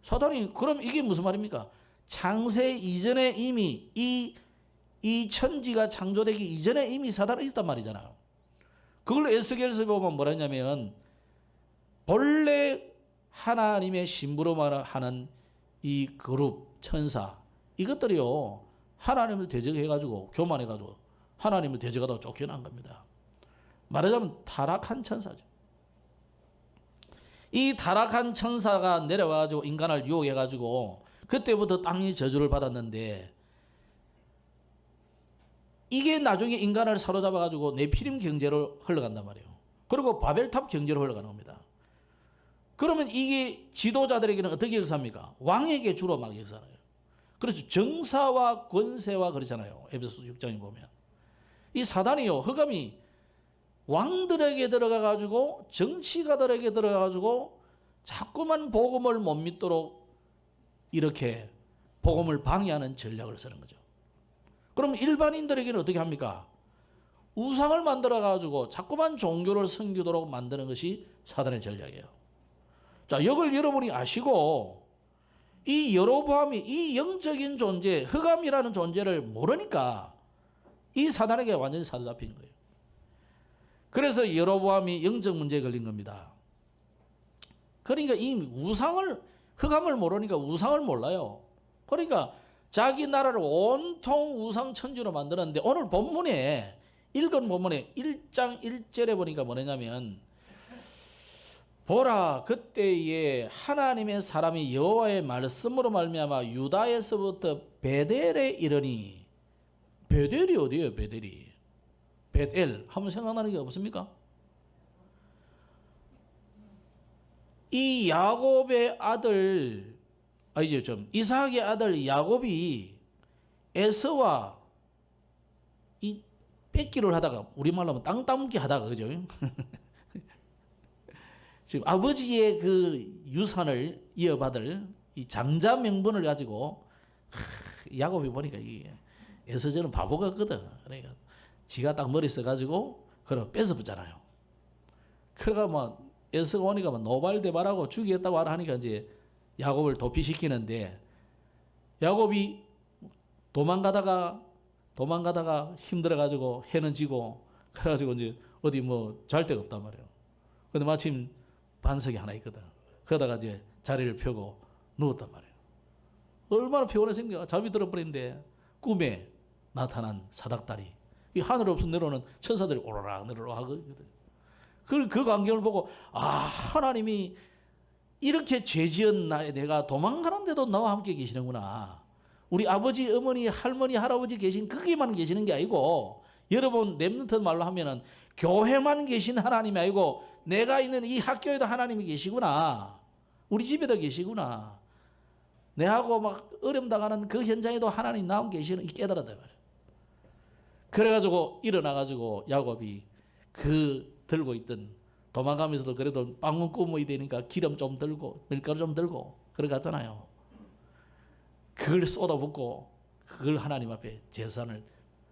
[SPEAKER 1] 사단이 그럼 이게 무슨 말입니까? 창세 이전에 이미 이 천지가 창조되기 이전에 이미 사단이 있단 말이잖아요. 그걸 에스겔에서 보면 뭐라 했냐면 본래 하나님의 신부로만 하는 이 그룹 천사 이것들이요 하나님을 대적해가지고 교만해가지고 하나님을 대적하다가 쫓겨난 겁니다. 말하자면 타락한 천사죠. 이 타락한 천사가 내려와가지고 인간을 유혹해가지고 그때부터 땅이 저주를 받았는데 이게 나중에 인간을 사로잡아가지고 네피림 경제로 흘러간단 말이에요. 그리고 바벨탑 경제로 흘러가는 겁니다. 그러면 이게 지도자들에게는 어떻게 역사합니까? 왕에게 주로 막 역사해요. 그래서 정사와 권세와 그러잖아요. 에베소서 6장에 보면. 이 사단이요, 흑암이 왕들에게 들어가가지고 정치가들에게 들어가가지고 자꾸만 복음을 못 믿도록 이렇게 복음을 방해하는 전략을 쓰는 거죠. 그럼 일반인들에게는 어떻게 합니까? 우상을 만들어가지고 자꾸만 종교를 섬기도록 만드는 것이 사단의 전략이에요. 자, 이걸 여러분이 아시고 이 여로보암이 이 영적인 존재, 흑암이라는 존재를 모르니까 이 사단에게 완전히 사로잡힌 거예요. 그래서 여로보암이 영적 문제에 걸린 겁니다. 그러니까 이 흑암을 모르니까 우상을 몰라요. 그러니까 자기 나라를 온통 우상 천지로 만드는데 오늘 본문에 읽은 본문에 1장 1절에 보니까 뭐냐면 보라 그때에 하나님의 사람이 여호와의 말씀으로 말미암아 유다에서부터 베델에 이르니 베델이 어디예요? 베델이 베델 한번 생각나는 게 없습니까? 이 야곱의 아들 이삭의 아들 야곱이 에서와 이 뺏기를 하다가 우리말로 하면 땅 따먹기 하다가 그죠? 지금 아버지의 그 유산을 이어받을 이 장자 명분을 가지고 야곱이 보니까 이 에서저는 바보 같거든. 그러니까 지가 딱 머리 써가지고 그걸 뺏어보잖아요. 그러니까 막 에서가 오니까 막 노발대발하고 죽이겠다고 하니까 이제 야곱을 도피시키는데 야곱이 도망가다가 힘들어가지고 해는 지고 그래가지고 이제 어디 뭐 잘 데가 없단 말이에요. 근데 마침 반석이 하나 있거든. 그러다가 이제 자리를 펴고 누웠단 말이에요. 얼마나 피곤했습니까? 잠이 들어버린데 꿈에 나타난 사닥다리. 이 하늘 없음 내려오는 천사들이 오르락 내려오락 하거든. 그 광경을 보고 하나님이 이렇게 죄지은 나에 내가 도망가는데도 나와 함께 계시는구나. 우리 아버지, 어머니, 할머니, 할아버지 계신 거기만 계시는 게 아니고 여러분 렘넌트 말로 하면은 교회만 계신 하나님이 아니고 내가 있는 이 학교에도 하나님이 계시구나. 우리 집에도 계시구나. 내하고 막 어려움 당하는 그 현장에도 하나님 나와 계시는 이 깨달았다 말이야. 그래가지고 일어나가지고 야곱이 들고 있던 도망가면서도 그래도 빵은 꾸며야 되니까 기름 좀 들고 밀가루 좀 들고 그래 갔잖아요. 그걸 쏟아붓고 그걸 하나님 앞에 제사를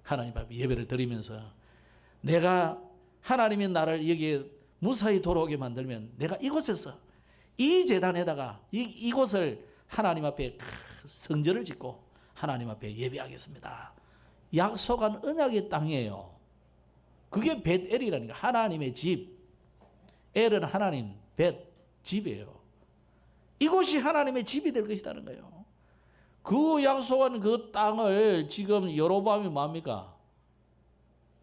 [SPEAKER 1] 하나님 앞에 예배를 드리면서 내가 하나님의 나를 여기에 무사히 돌아오게 만들면 내가 이곳에서 이 제단에다가 이곳을 하나님 앞에 성전을 짓고 하나님 앞에 예배하겠습니다. 약속한 언약의 땅이에요. 그게 벳엘이라니까. 하나님의 집. 엘은 하나님, 벳, 집이에요. 이곳이 하나님의 집이 될 것이라는 거예요. 그 약속한 그 땅을 지금 여로보암이 뭡니까?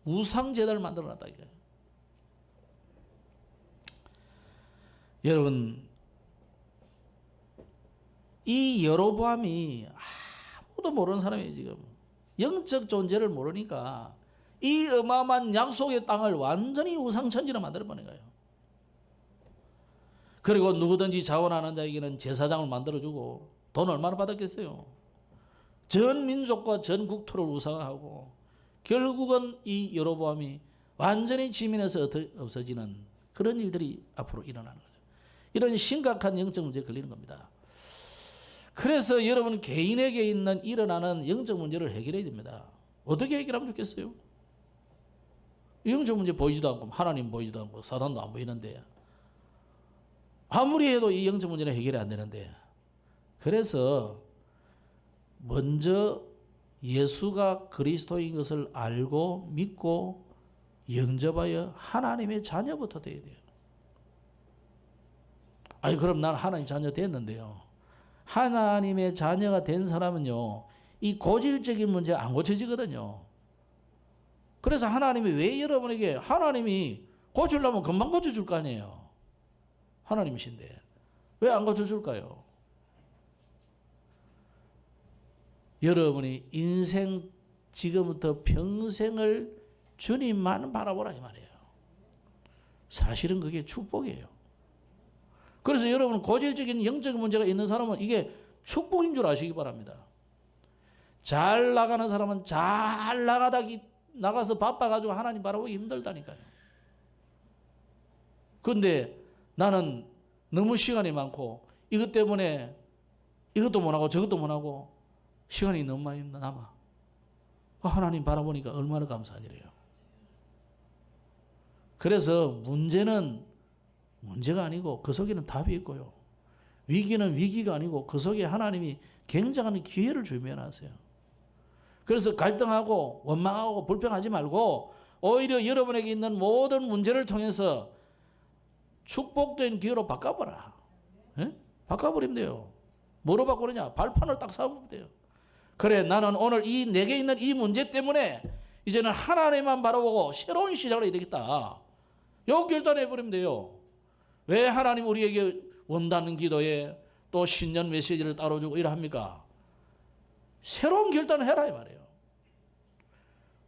[SPEAKER 1] 우상제단을 만들어놨다 이거예요. 여러분, 이 여로보암이 아무도 모르는 사람이에요. 지금 영적 존재를 모르니까 이 어마어마한 약속의 땅을 완전히 우상천지로 만들어버린 거예요. 그리고 누구든지 자원하는 자에게는 제사장을 만들어주고 돈 얼마나 받았겠어요. 전 민족과 전 국토를 우상화하고 결국은 이 여로보암이 완전히 지면에서 없어지는 그런 일들이 앞으로 일어나는 거죠. 이런 심각한 영적 문제에 걸리는 겁니다. 그래서 여러분 개인에게 일어나는 영적 문제를 해결해야 됩니다. 어떻게 해결하면 좋겠어요? 영적 문제 보이지도 않고 하나님 보이지도 않고 사단도 안 보이는데 아무리 해도 이 영적 문제는 해결이 안 되는데, 그래서 먼저 예수가 그리스도인 것을 알고 믿고 영접하여 하나님의 자녀부터 돼야 돼요. 아니 그럼 난 하나님 자녀 됐는데요. 하나님의 자녀가 된 사람은요, 이 고질적인 문제 안 고쳐지거든요. 그래서 하나님이 왜 여러분에게, 하나님이 고치려면 금방 고쳐줄 거 아니에요. 하나님이신데 왜 안 고쳐줄까요? 여러분이 인생 지금부터 평생을 주님만 바라보라 이 말이에요. 사실은 그게 축복이에요. 그래서 여러분 고질적인 영적 문제가 있는 사람은 이게 축복인 줄 아시기 바랍니다. 잘 나가는 사람은 잘 나가서 바빠가지고 하나님 바라보기 힘들다니까요. 그런데 나는 너무 시간이 많고 이것 때문에 이것도 못하고 저것도 못하고 시간이 너무 많이 남아. 하나님 바라보니까 얼마나 감사한 일이에요. 그래서 문제는 문제가 아니고 그 속에는 답이 있고요. 위기는 위기가 아니고 그 속에 하나님이 굉장한 기회를 준비해놨어요. 그래서 갈등하고 원망하고 불평하지 말고 오히려 여러분에게 있는 모든 문제를 통해서 축복된 기회로 바꿔봐라. 에? 바꿔버리면 돼요. 뭐로 바꾸느냐? 발판을 딱 세우면 돼요. 그래, 나는 오늘 내게 있는 이 문제 때문에 이제는 하나님만 바라보고 새로운 시작을 해야 되겠다. 요 결단해버리면 돼요. 왜 하나님 우리에게 원하는 기도에 또 신년 메시지를 따로 주고 이러합니까? 새로운 결단을 해라 이 말이에요.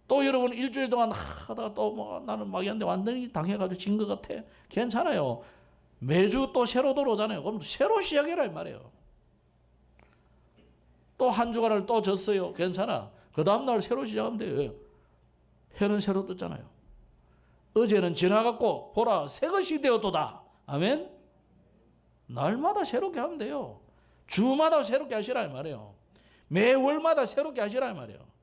[SPEAKER 1] 또 여러분 일주일 동안 하다가 또 나는 마귀한테 완전히 당해가지고 진 것 같아. 괜찮아요. 매주 또 새로 들어오잖아요. 그럼 새로 시작해라 이 말이에요. 또 한 주간을 또 졌어요. 괜찮아. 그 다음날 새로 시작하면 돼요. 해는 새로 떴잖아요. 어제는 지나갔고 보라 새 것이 되었도다. 아멘. 날마다 새롭게 하면 돼요. 주마다 새롭게 하시라 이 말이에요. 매월마다 새롭게 하시라 이 말이에요.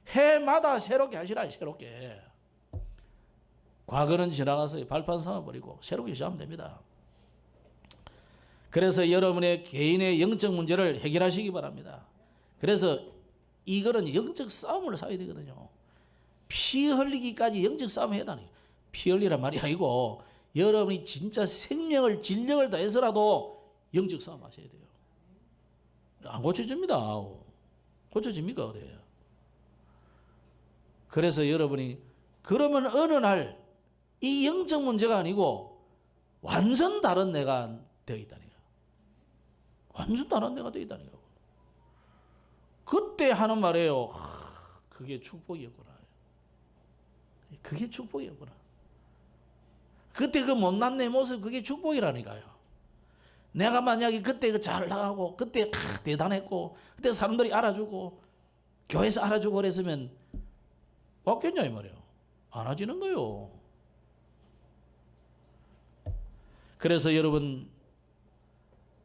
[SPEAKER 1] 해마다 새롭게 하시라. 새롭게. 과거는 지나가서 발판 삼아버리고 새롭게 시작하면 됩니다. 그래서 여러분의 개인의 영적 문제를 해결하시기 바랍니다. 그래서 이거는 영적 싸움을 싸워야 되거든요. 피 흘리기까지 영적 싸움 해야 되는, 피 흘리란 말이 아니고 여러분이 진짜 생명을 진력을 다해서라도 영적 싸움 하셔야 돼요. 안 고쳐집니다. 고쳐집니까? 어때요? 그래서 여러분이 그러면 어느 날 이 영적 문제가 아니고 완전 다른 내가 되어 있다니까. 완전 다른 내가 되어 있다니까. 그때 하는 말이에요. 그게 축복이었구나. 그게 축복이었구나. 그때 그 못난 내 모습 그게 축복이라니까요. 내가 만약에 그때 잘 나가고 그때 대단했고 그때 사람들이 알아주고 교회에서 알아주고 그랬으면 왔겠냐 이 말이에요. 안 와지는 거예요. 그래서 여러분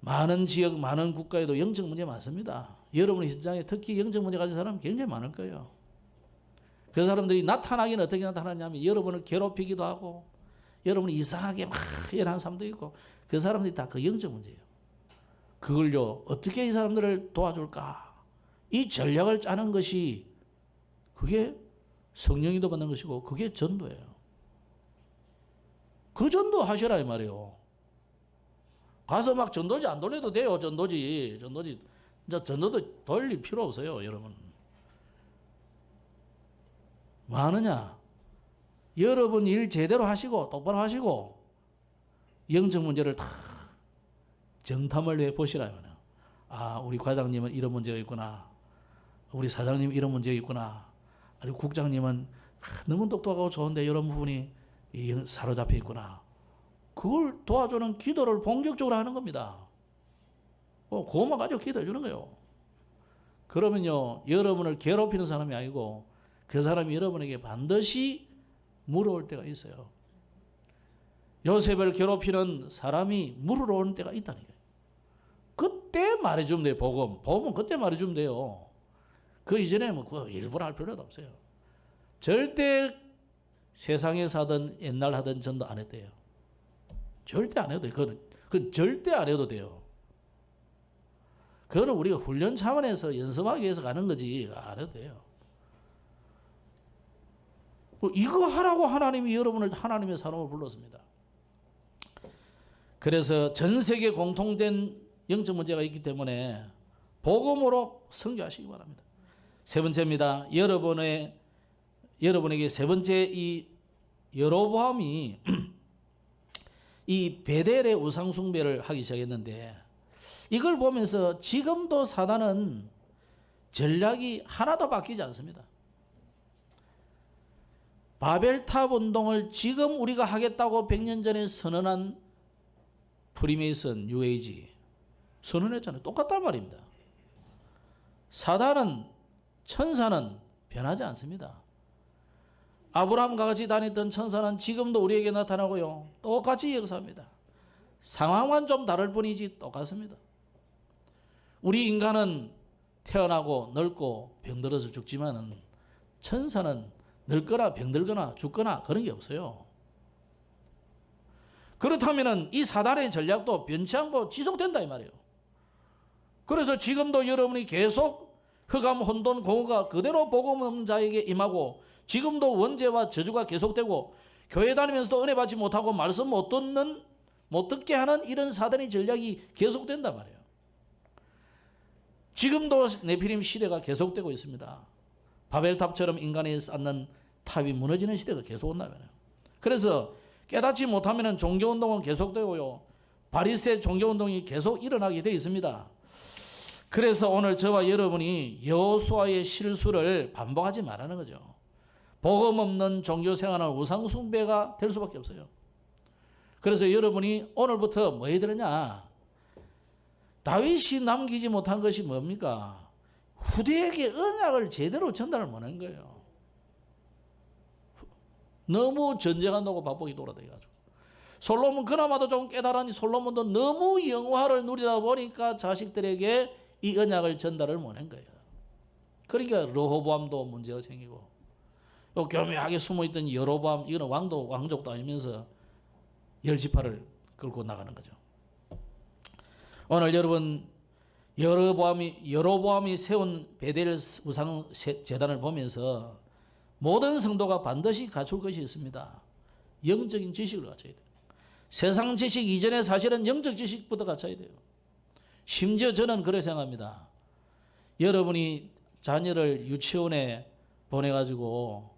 [SPEAKER 1] 많은 지역 많은 국가에도 영적 문제 많습니다. 여러분 현장에 특히 영적 문제 가진 사람 굉장히 많을 거예요. 그 사람들이 나타나기는 어떻게 나타나냐면 여러분을 괴롭히기도 하고 여러분이 이상하게 막 일하는 사람도 있고 그 사람들이 다 그 영적 문제예요. 그걸요 어떻게 이 사람들을 도와줄까? 이 전략을 짜는 것이 그게 성령이도 받는 것이고 그게 전도예요. 그 전도 하시라 이 말이에요. 가서 막 전도지 안 돌려도 돼요. 전도지. 이제 전도도 돌릴 필요 없어요, 여러분. 뭐 하느냐? 여러분 일 제대로 하시고 똑바로 하시고 영적 문제를 다 정탐을 해보시라. 아, 우리 과장님은 이런 문제가 있구나. 우리 사장님은 이런 문제가 있구나. 그리고 국장님은 너무 똑똑하고 좋은데 이런 부분이 사로잡혀 있구나. 그걸 도와주는 기도를 본격적으로 하는 겁니다. 그것만 가지고 기도해 주는 거예요. 그러면요, 여러분을 괴롭히는 사람이 아니고 그 사람이 여러분에게 반드시 물어올 때가 있어요. 요셉을 괴롭히는 사람이 물으러 오는 때가 있다는 거예요. 그때 말해주면 돼요. 복음 그때 말해주면 돼요. 그 이전에 뭐 그거 일부러 할 필요도 없어요. 절대 세상에서 하던 옛날 하던 전도 안 했대요. 절대 안 해도 돼요. 그건 절대 안 해도 돼요. 그거는 우리가 훈련 차원에서 연습하기 위해서 가는 거지 안 해도 돼요. 이거 하라고 하나님이 여러분을 하나님의 사람으로 불렀습니다. 그래서 전 세계 공통된 영적 문제가 있기 때문에 복음으로 선교하시기 바랍니다. 세 번째입니다. 여러분에게 세 번째 이 여로보암이 이 베델의 우상 숭배를 하기 시작했는데 이걸 보면서 지금도 사단은 전략이 하나도 바뀌지 않습니다. 바벨탑 운동을 지금 우리가 하겠다고 100년 전에 선언한 프리메이슨, 뉴에이지 선언했잖아요. 똑같단 말입니다. 사단은 천사는 변하지 않습니다. 아브라함과 같이 다녔던 천사는 지금도 우리에게 나타나고요. 똑같이 역사합니다. 상황만 좀 다를 뿐이지 똑같습니다. 우리 인간은 태어나고 늙고 병들어서 죽지만은 천사는 늙거나 병들거나 죽거나 그런 게 없어요. 그렇다면은 이 사단의 전략도 변치 않고 지속된다 이 말이에요. 그래서 지금도 여러분이 계속 흑암, 혼돈, 공허가 그대로 복음 없는 자에게 임하고 지금도 원죄와 저주가 계속되고 교회 다니면서도 은혜 받지 못하고 말씀 못 듣게 하는 이런 사단의 전략이 계속된단 말이에요. 지금도 네피림 시대가 계속되고 있습니다. 바벨탑처럼 인간이 쌓는 탑이 무너지는 시대가 계속 온다는 거예요. 그래서 깨닫지 못하면 종교운동은 계속되고요. 바리새 종교운동이 계속 일어나게 되어 있습니다. 그래서 오늘 저와 여러분이 여호수아의 실수를 반복하지 말라는 거죠. 복음 없는 종교 생활은 우상 숭배가 될 수밖에 없어요. 그래서 여러분이 오늘부터 뭐 해야 되느냐? 다윗이 남기지 못한 것이 뭡니까? 후대에게 언약을 제대로 전달을 못한 거예요. 너무 전쟁한다고 바쁘게 돌아다녀가지고. 솔로몬 그나마도 좀 깨달으니 솔로몬도 너무 영화를 누리다 보니까 자식들에게 이 언약을 전달을 못한 거예요. 그러니까 르호보암도 문제가 생기고 또 교묘하게 숨어있던 여로보암 이거는 왕족도 아니면서 열지파를 끌고 나가는 거죠. 오늘 여러분 여로보암이 세운 베델 우상 제단을 보면서 모든 성도가 반드시 갖출 것이 있습니다. 영적인 지식을 갖춰야 돼요. 세상 지식 이전에 사실은 영적 지식부터 갖춰야 돼요. 심지어 저는 그렇게 생각합니다. 여러분이 자녀를 유치원에 보내가지고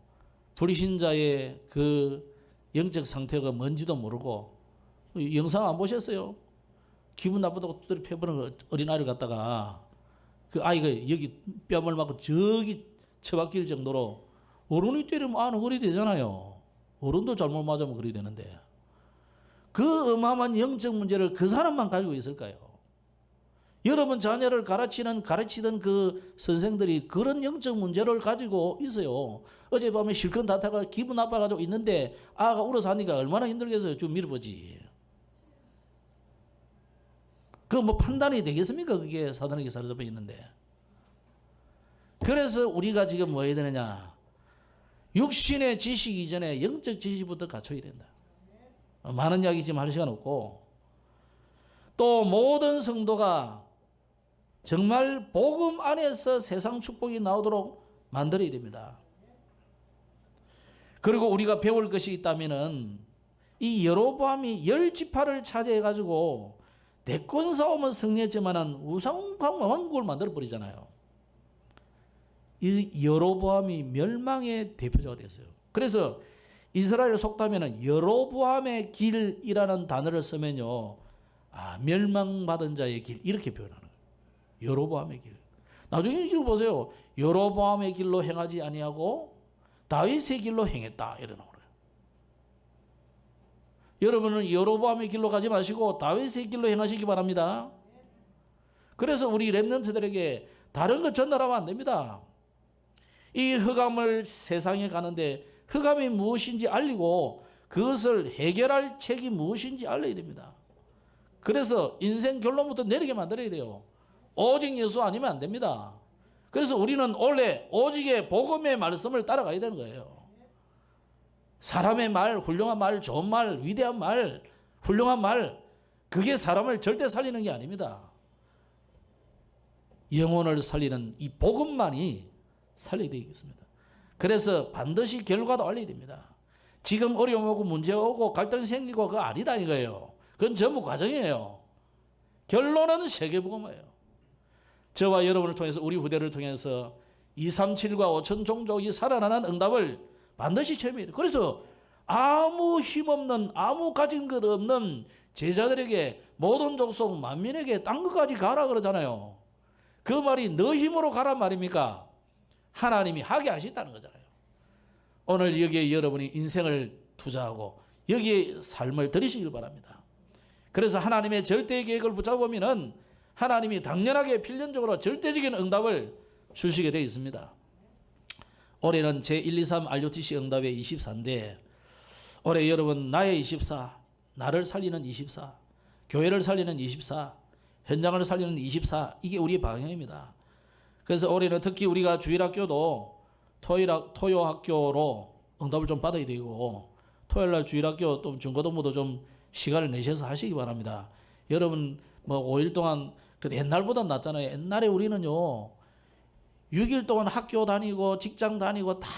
[SPEAKER 1] 불신자의 그 영적 상태가 뭔지도 모르고 영상 안 보셨어요? 기분 나쁘다고 두드려 패버리는 어린아이를 갖다가 그 아이가 여기 뺨을 맞고 저기 처박힐 정도로 어른이 때리면 아는 그리 되잖아요. 어른도 잘못 맞으면 그리 되는데 그 어마어마한 영적 문제를 그 사람만 가지고 있을까요? 여러분 자녀를 가르치던 그 선생들이 그런 영적 문제를 가지고 있어요. 어젯밤에 실컷 다다가 기분 나빠가지고 있는데 아가 울어서 하니까 얼마나 힘들겠어요. 좀 밀어보지. 그 뭐 판단이 되겠습니까? 그게 사단에게 사로잡혀 있는데. 그래서 우리가 지금 뭐 해야 되느냐? 육신의 지식 이전에 영적 지식부터 갖춰야 된다. 많은 이야기 지금 할 시간 없고 또 모든 성도가 정말 복음 안에서 세상 축복이 나오도록 만들어야 됩니다. 그리고 우리가 배울 것이 있다면은 이 여로보암이 10지파를 차지해 가지고 대권 싸움은 승리했지만은 우상 왕국을 만들어 버리잖아요. 이 여로보암이 멸망의 대표자가 됐어요. 그래서 이스라엘 속담에는 여로보암의 길이라는 단어를 쓰면요, 멸망받은 자의 길 이렇게 표현하는 거예요. 여로보암의 길. 나중에 읽어보세요. 여로보암의 길로 행하지 아니하고 다윗의 길로 행했다 이러는 거예요. 여러분은 여로보암의 길로 가지 마시고 다윗의 길로 행하시기 바랍니다. 그래서 우리 렘넌트들에게 다른 것 전달하면 안 됩니다. 이 흑암을 세상에 가는데 흑암이 무엇인지 알리고 그것을 해결할 책이 무엇인지 알려야 됩니다. 그래서 인생 결론부터 내리게 만들어야 돼요. 오직 예수 아니면 안 됩니다. 그래서 우리는 원래 오직의 복음의 말씀을 따라가야 되는 거예요. 사람의 말, 훌륭한 말, 좋은 말, 위대한 말, 훌륭한 말, 그게 사람을 절대 살리는 게 아닙니다. 영혼을 살리는 이 복음만이 살려야 되겠습니다. 그래서 반드시 결과도 알려야 됩니다. 지금 어려움 오고 문제 오고 갈등 생기고 그거 아니다 이거예요. 그건 전부 과정이에요. 결론은 세계복음이에요. 저와 여러분을 통해서 우리 후대를 통해서 237과 5천 종족이 살아나는 응답을 반드시 체험해야 돼요. 그래서 아무 힘없는 아무 가진 것 없는 제자들에게 모든 족속 만민에게 딴 것까지 가라 그러잖아요. 그 말이 너 힘으로 가란 말입니까? 하나님이 하게 하셨다는 거잖아요. 오늘 여기에 여러분이 인생을 투자하고 여기에 삶을 들이시길 바랍니다. 그래서 하나님의 절대 계획을 붙잡으면은 하나님이 당연하게 필연적으로 절대적인 응답을 주시게 되어 있습니다. 올해는 제123 RUTC 응답의 24인데 올해 여러분 나의 24, 나를 살리는 24, 교회를 살리는 24, 현장을 살리는 24, 이게 우리의 방향입니다. 그래서 올해는 특히 우리가 주일학교도 토요학교로 응답을 좀 받아야 되고 토요일날 주일학교 또 중고등부도 좀 시간을 내셔서 하시기 바랍니다. 여러분 뭐 5일 동안 옛날보다 낫잖아요. 옛날에 우리는요 6일 동안 학교 다니고 직장 다니고 다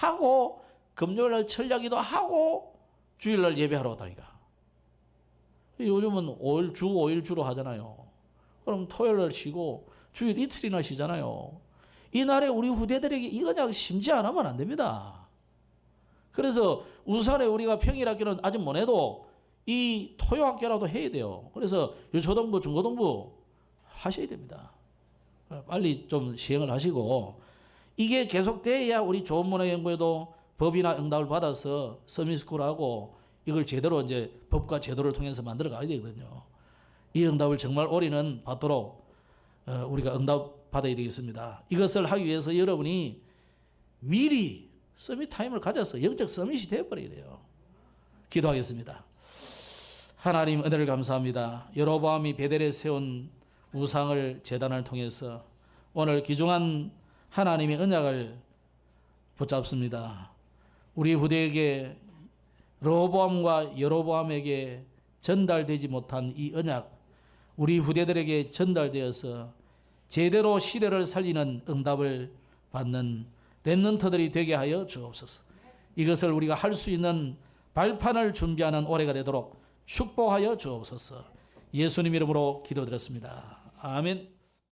[SPEAKER 1] 하고 금요일날 철야기도 하고 주일날 예배하러 다니까. 요즘은 5일 주 5일 주로 하잖아요. 그럼 토요일날 쉬고 주일 이틀이나 쉬잖아요. 이날에 우리 후대들에게 이거 그냥 심지 안 하면 안 됩니다. 그래서 우선에 우리가 평일학교는 아직 못 해도 이 토요학교라도 해야 돼요. 그래서 초등부 중고등부 하셔야 됩니다. 빨리 좀 시행을 하시고 이게 계속돼야 우리 좋은 문화 연구에도 법이나 응답을 받아서 서밋스쿨하고 이걸 제대로 이제 법과 제도를 통해서 만들어 가야 되거든요. 이 응답을 정말 올해는 받도록 우리가 응답 받아야 되겠습니다. 이것을 하기 위해서 여러분이 미리 서밋 타임을 가져서 영적 서밋이 되어버려야 돼요. 기도하겠습니다. 하나님 은혜를 감사합니다. 여로보암이 베델에 세운 우상을 제단을 통해서 오늘 귀중한 하나님의 언약을 붙잡습니다. 우리 후대에게 르호보암과 여로보암에게 전달되지 못한 이 언약 우리 후대들에게 전달되어서 제대로 시대를 살리는 응답을 받는 렘넌트들이 되게 하여 주옵소서. 이것을 우리가 할 수 있는 발판을 준비하는 올해가 되도록 축복하여 주옵소서. 예수님 이름으로 기도드렸습니다. 아멘.